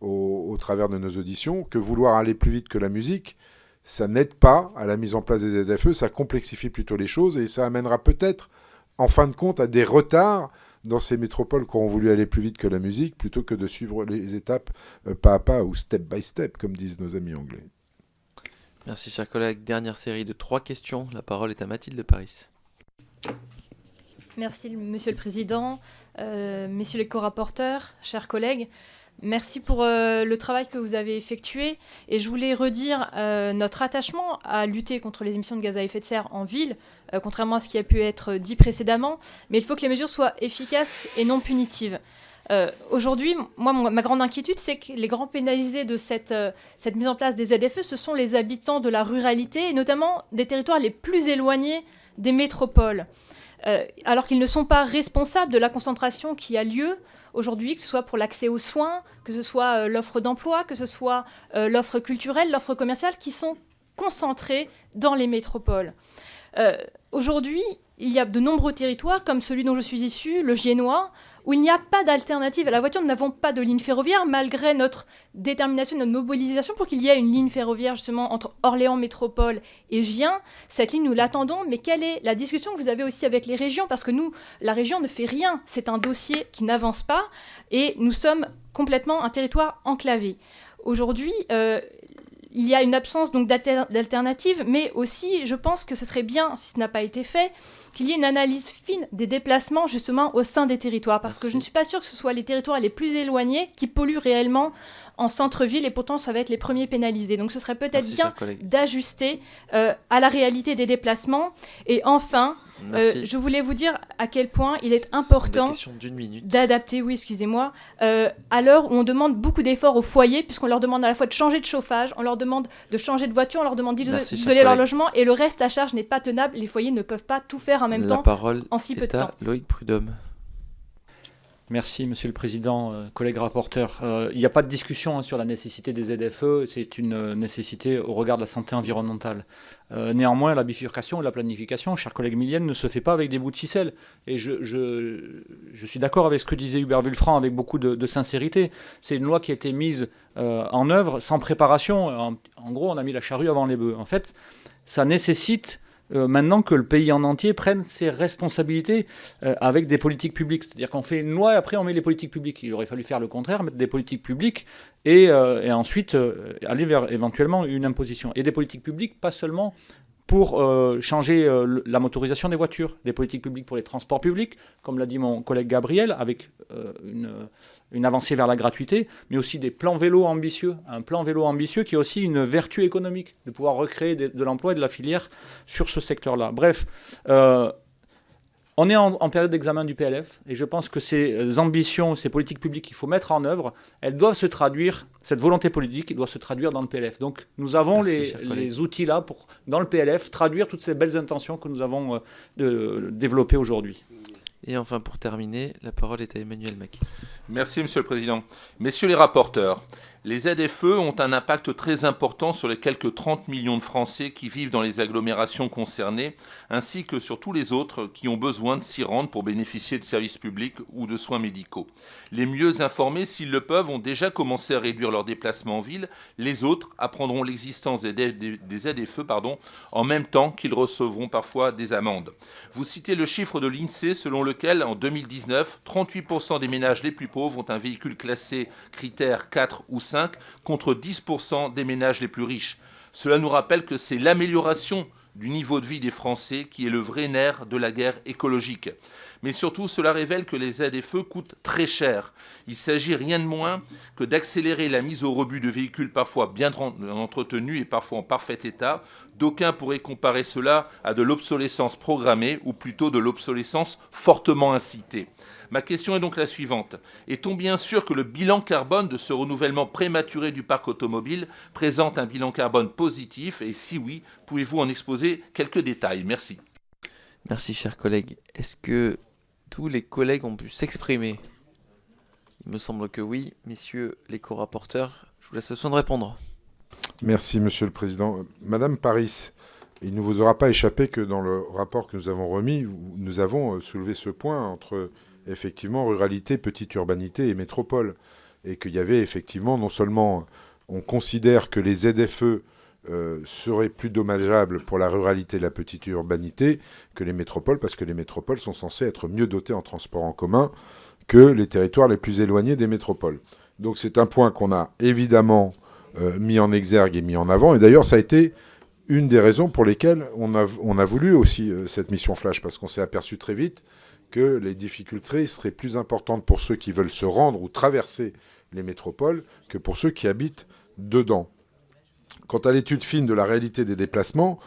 au travers de nos auditions, que vouloir aller plus vite que la musique, ça n'aide pas à la mise en place des ZFE, ça complexifie plutôt les choses et ça amènera peut-être, en fin de compte, à des retards dans ces métropoles qui auront voulu aller plus vite que la musique, plutôt que de suivre les étapes pas à pas ou step by step, comme disent nos amis anglais. Merci, chers collègues. Dernière série de 3 questions. La parole est à Mathilde Paris. Merci, Monsieur le Président, messieurs les co-rapporteurs, chers collègues. Merci pour le travail que vous avez effectué. Et je voulais redire notre attachement à lutter contre les émissions de gaz à effet de serre en ville, contrairement à ce qui a pu être dit précédemment. Mais il faut que les mesures soient efficaces et non punitives. Aujourd'hui, moi, ma grande inquiétude, c'est que les grands pénalisés de cette mise en place des ZFE, ce sont les habitants de la ruralité, et notamment des territoires les plus éloignés des métropoles. Alors qu'ils ne sont pas responsables de la concentration qui a lieu aujourd'hui, que ce soit pour l'accès aux soins, que ce soit l'offre d'emploi, que ce soit l'offre culturelle, l'offre commerciale, qui sont concentrées dans les métropoles. Aujourd'hui, il y a de nombreux territoires, comme celui dont je suis issue, le Giennois, où il n'y a pas d'alternative à la voiture. Nous n'avons pas de ligne ferroviaire, malgré notre détermination, notre mobilisation pour qu'il y ait une ligne ferroviaire justement entre Orléans Métropole et Gien. Cette ligne, nous l'attendons, mais quelle est la discussion que vous avez aussi avec les régions? Parce que nous, la région ne fait rien. C'est un dossier qui n'avance pas et nous sommes complètement un territoire enclavé. Aujourd'hui, il y a une absence donc d'alternative, mais aussi, je pense que ce serait bien, si ce n'a pas été fait, qu'il y ait une analyse fine des déplacements justement au sein des territoires, parce que je ne suis pas sûre que ce soit les territoires les plus éloignés qui polluent réellement en centre-ville, et pourtant ça va être les premiers pénalisés. Donc ce serait peut-être bien d'ajuster à la réalité des déplacements. Et enfin, je voulais vous dire à quel point il est important d'adapter, à l'heure où on demande beaucoup d'efforts aux foyers, puisqu'on leur demande à la fois de changer de chauffage, on leur demande de changer de voiture, on leur demande d'isoler leur logement, et le reste à charge n'est pas tenable. Les foyers ne peuvent pas tout faire en même temps en si peu de temps. Loïc Prudhomme. Merci, Monsieur le Président, collègues rapporteurs. Il n'y a pas de discussion sur la nécessité des ZFE, c'est une nécessité au regard de la santé environnementale. Néanmoins, la bifurcation et la planification, cher collègue Millienne, ne se fait pas avec des bouts de ficelle. Et je suis d'accord avec ce que disait Hubert Wulfranc avec beaucoup de sincérité. C'est une loi qui a été mise en œuvre sans préparation. En gros, on a mis la charrue avant les bœufs. En fait, ça nécessite maintenant que le pays en entier prenne ses responsabilités avec des politiques publiques. C'est-à-dire qu'on fait une loi et après on met les politiques publiques. Il aurait fallu faire le contraire, mettre des politiques publiques et ensuite aller vers éventuellement une imposition. Et des politiques publiques, pas seulement pour changer la motorisation des voitures, des politiques publiques pour les transports publics, comme l'a dit mon collègue Gabriel, avec une avancée vers la gratuité, mais aussi des plans vélo ambitieux. Un plan vélo ambitieux qui a aussi une vertu économique, de pouvoir recréer de l'emploi et de la filière sur ce secteur-là. Bref, on est en période d'examen du PLF, et je pense que ces ambitions, ces politiques publiques qu'il faut mettre en œuvre, elles doivent se traduire, cette volonté politique, elle doit se traduire dans le PLF. Donc nous avons les outils là pour, dans le PLF, traduire toutes ces belles intentions que nous avons développées aujourd'hui. Et enfin, pour terminer, la parole est à Emmanuel Macchi. Merci, Monsieur le Président. Messieurs les rapporteurs, les ZFE ont un impact très important sur les quelques 30 millions de Français qui vivent dans les agglomérations concernées, ainsi que sur tous les autres qui ont besoin de s'y rendre pour bénéficier de services publics ou de soins médicaux. Les mieux informés, s'ils le peuvent, ont déjà commencé à réduire leurs déplacements en ville. Les autres apprendront l'existence des ZFE en même temps qu'ils recevront parfois des amendes. Vous citez le chiffre de l'INSEE selon lequel, en 2019, 38% des ménages les plus pauvres ont un véhicule classé critère 4 ou 5, contre 10% des ménages les plus riches. Cela nous rappelle que c'est l'amélioration du niveau de vie des Français qui est le vrai nerf de la guerre écologique. Mais surtout, cela révèle que les ZFE coûtent très cher. Il s'agit rien de moins que d'accélérer la mise au rebut de véhicules parfois bien entretenus et parfois en parfait état. D'aucuns pourraient comparer cela à de l'obsolescence programmée ou plutôt de l'obsolescence fortement incitée. Ma question est donc la suivante. Est-on bien sûr que le bilan carbone de ce renouvellement prématuré du parc automobile présente un bilan carbone positif? Et si oui, pouvez-vous en exposer quelques détails? Merci. Merci, chers collègues. Est-ce que tous les collègues ont pu s'exprimer? Il me semble que oui. Messieurs les co-rapporteurs, je vous laisse le soin de répondre. Merci, Monsieur le Président. Madame Paris, il ne vous aura pas échappé que dans le rapport que nous avons remis, nous avons soulevé ce point entre effectivement ruralité, petite urbanité et métropole. Et qu'il y avait effectivement, non seulement on considère que les ZFE seraient plus dommageables pour la ruralité et la petite urbanité que les métropoles, parce que les métropoles sont censées être mieux dotées en transport en commun que les territoires les plus éloignés des métropoles. Donc c'est un point qu'on a évidemment mis en exergue et mis en avant. Et d'ailleurs, ça a été une des raisons pour lesquelles on a voulu aussi cette mission flash, parce qu'on s'est aperçu très vite que les difficultés seraient plus importantes pour ceux qui veulent se rendre ou traverser les métropoles que pour ceux qui habitent dedans. Quant à l'étude fine de la réalité des déplacements,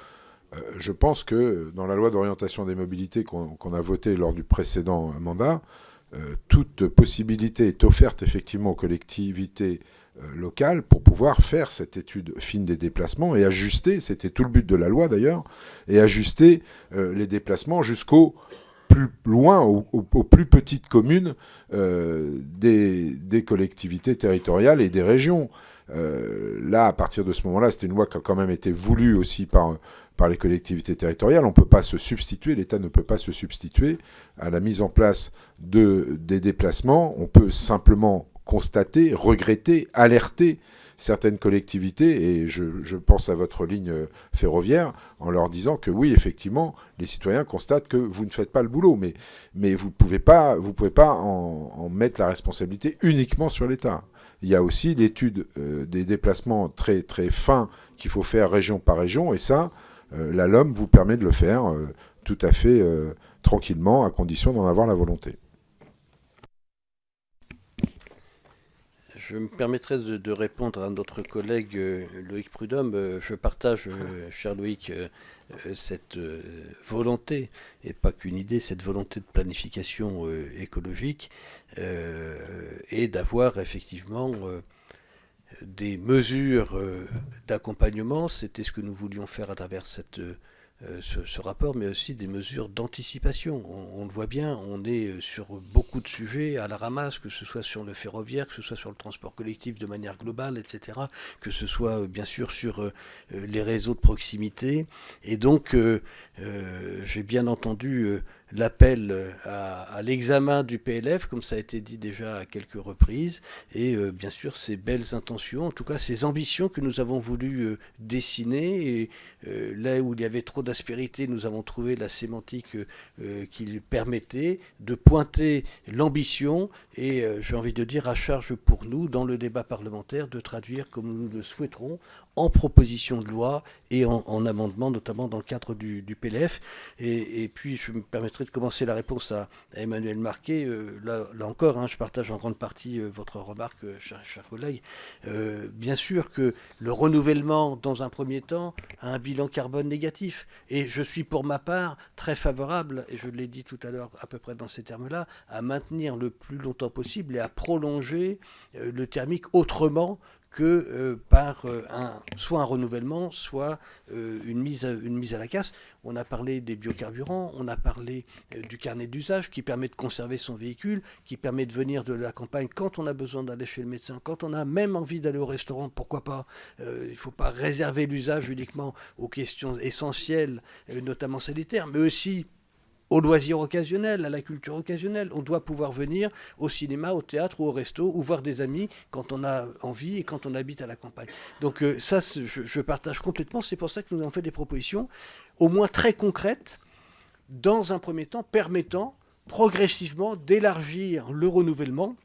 je pense que dans la loi d'orientation des mobilités qu'on a votée lors du précédent mandat, toute possibilité est offerte effectivement aux collectivités locales pour pouvoir faire cette étude fine des déplacements et ajuster, c'était tout le but de la loi d'ailleurs, et ajuster les déplacements jusqu'au plus loin, aux plus petites communes des collectivités territoriales et des régions. Là, à partir de ce moment-là, c'était une loi qui a quand même été voulue aussi par les collectivités territoriales. On ne peut pas se substituer, l'État ne peut pas se substituer à la mise en place des déplacements. On peut simplement constater, regretter, alerter certaines collectivités, et je pense à votre ligne ferroviaire, en leur disant que oui, effectivement, les citoyens constatent que vous ne faites pas le boulot, mais vous ne pouvez pas en mettre la responsabilité uniquement sur l'État. Il y a aussi l'étude des déplacements très, très fins qu'il faut faire région par région, et ça, la LOM vous permet de le faire tout à fait tranquillement, à condition d'en avoir la volonté. Je me permettrai de répondre à notre collègue Loïc Prudhomme. Je partage, cher Loïc, cette volonté, et pas qu'une idée, cette volonté de planification écologique, et d'avoir effectivement des mesures d'accompagnement. C'était ce que nous voulions faire à travers ce rapport, mais aussi des mesures d'anticipation. On le voit bien, on est sur beaucoup de sujets à la ramasse, que ce soit sur le ferroviaire, que ce soit sur le transport collectif de manière globale, etc., que ce soit bien sûr sur les réseaux de proximité. Et donc, j'ai bien entendu l'appel à l'examen du PLF, comme ça a été dit déjà à quelques reprises, et bien sûr ces belles intentions, en tout cas ces ambitions que nous avons voulu dessiner, et là où il y avait trop d'aspérité, nous avons trouvé la sémantique qui permettait de pointer l'ambition, et j'ai envie de dire à charge pour nous, dans le débat parlementaire, de traduire comme nous le souhaiterons, en proposition de loi et en amendement, notamment dans le cadre du PLF. Et puis, je me permettrai de commencer la réponse à Emmanuel Marquet. Là encore, je partage en grande partie votre remarque, cher collègue. Bien sûr que le renouvellement, dans un premier temps, a un bilan carbone négatif. Et je suis, pour ma part, très favorable, et je l'ai dit tout à l'heure à peu près dans ces termes-là, à maintenir le plus longtemps possible et à prolonger le thermique autrement que par soit un renouvellement, soit une mise à la casse. On a parlé des biocarburants, on a parlé du carnet d'usage qui permet de conserver son véhicule, qui permet de venir de la campagne quand on a besoin d'aller chez le médecin, quand on a même envie d'aller au restaurant, pourquoi pas. Il ne faut pas réserver l'usage uniquement aux questions essentielles, notamment sanitaires, mais aussi aux loisirs occasionnels, à la culture occasionnelle. On doit pouvoir venir au cinéma, au théâtre ou au resto, ou voir des amis quand on a envie et quand on habite à la campagne. Donc ça, je partage complètement. C'est pour ça que nous avons fait des propositions, au moins très concrètes, dans un premier temps, permettant progressivement d'élargir le renouvellement,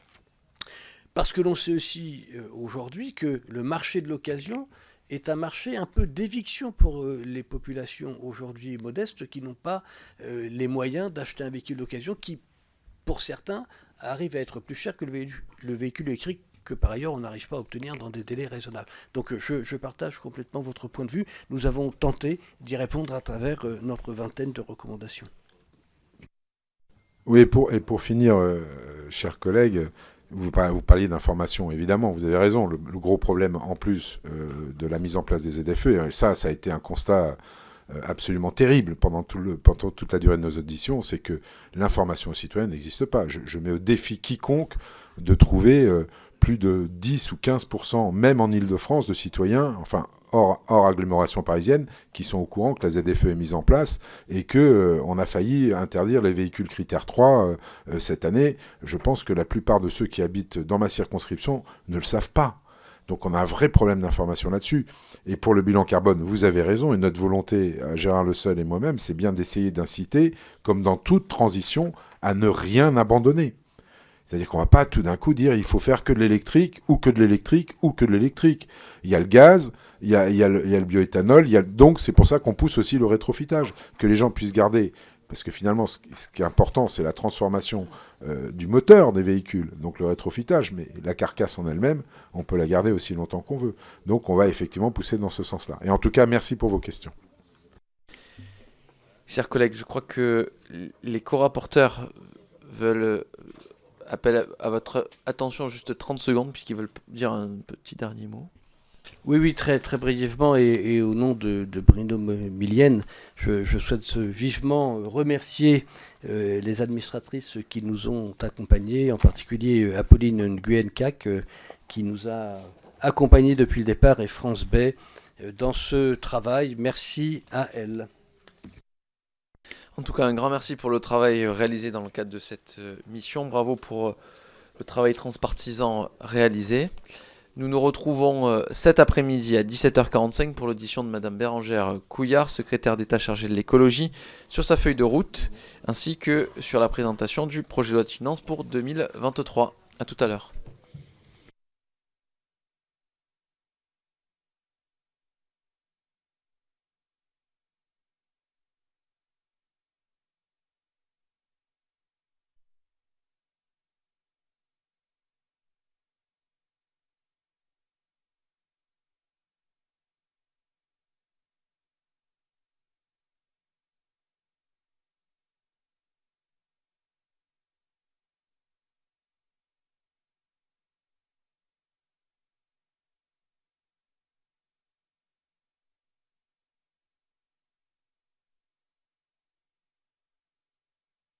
parce que l'on sait aussi aujourd'hui que le marché de l'occasion est un marché un peu d'éviction pour les populations aujourd'hui modestes qui n'ont pas les moyens d'acheter un véhicule d'occasion qui, pour certains, arrive à être plus cher que le véhicule électrique que par ailleurs on n'arrive pas à obtenir dans des délais raisonnables. Donc je partage complètement votre point de vue. Nous avons tenté d'y répondre à travers notre vingtaine de recommandations. Oui, et pour finir, chers collègues, vous parliez d'information, évidemment, vous avez raison. Le gros problème, en plus de la mise en place des ZFE, et ça a été un constat absolument terrible pendant toute la durée de nos auditions, c'est que l'information aux citoyens n'existe pas. Je mets au défi quiconque de trouver plus de 10 ou 15%, même en Ile-de-France, de citoyens, enfin hors agglomération parisienne, qui sont au courant que la ZFE est mise en place et qu'on a failli interdire les véhicules critère 3 cette année. Je pense que la plupart de ceux qui habitent dans ma circonscription ne le savent pas. Donc on a un vrai problème d'information là-dessus. Et pour le bilan carbone, vous avez raison, et notre volonté, Gérard Le Seul et moi-même, c'est bien d'essayer d'inciter, comme dans toute transition, à ne rien abandonner. C'est-à-dire qu'on ne va pas tout d'un coup dire il faut faire que de l'électrique, ou que de l'électrique, ou que de l'électrique. Il y a le gaz, il y a le bioéthanol, donc c'est pour ça qu'on pousse aussi le rétrofitage, que les gens puissent garder. Parce que finalement, ce qui est important, c'est la transformation du moteur des véhicules, donc le rétrofitage, mais la carcasse en elle-même, on peut la garder aussi longtemps qu'on veut. Donc on va effectivement pousser dans ce sens-là. Et en tout cas, merci pour vos questions. Chers collègues, je crois que les co-rapporteurs veulent appeler à votre attention juste 30 secondes, puisqu'ils veulent dire un petit dernier mot. Oui, très, très brièvement, et au nom de Bruno Millienne, je souhaite vivement remercier les administratrices qui nous ont accompagnés, en particulier Apolline Nguyen-Cac, qui nous a accompagnés depuis le départ, et France Bay, dans ce travail. Merci à elle. En tout cas, un grand merci pour le travail réalisé dans le cadre de cette mission. Bravo pour le travail transpartisan réalisé. Nous nous retrouvons cet après-midi à 17h45 pour l'audition de Madame Bérangère Couillard, secrétaire d'État chargée de l'écologie, sur sa feuille de route, ainsi que sur la présentation du projet de loi de finances pour 2023. À tout à l'heure.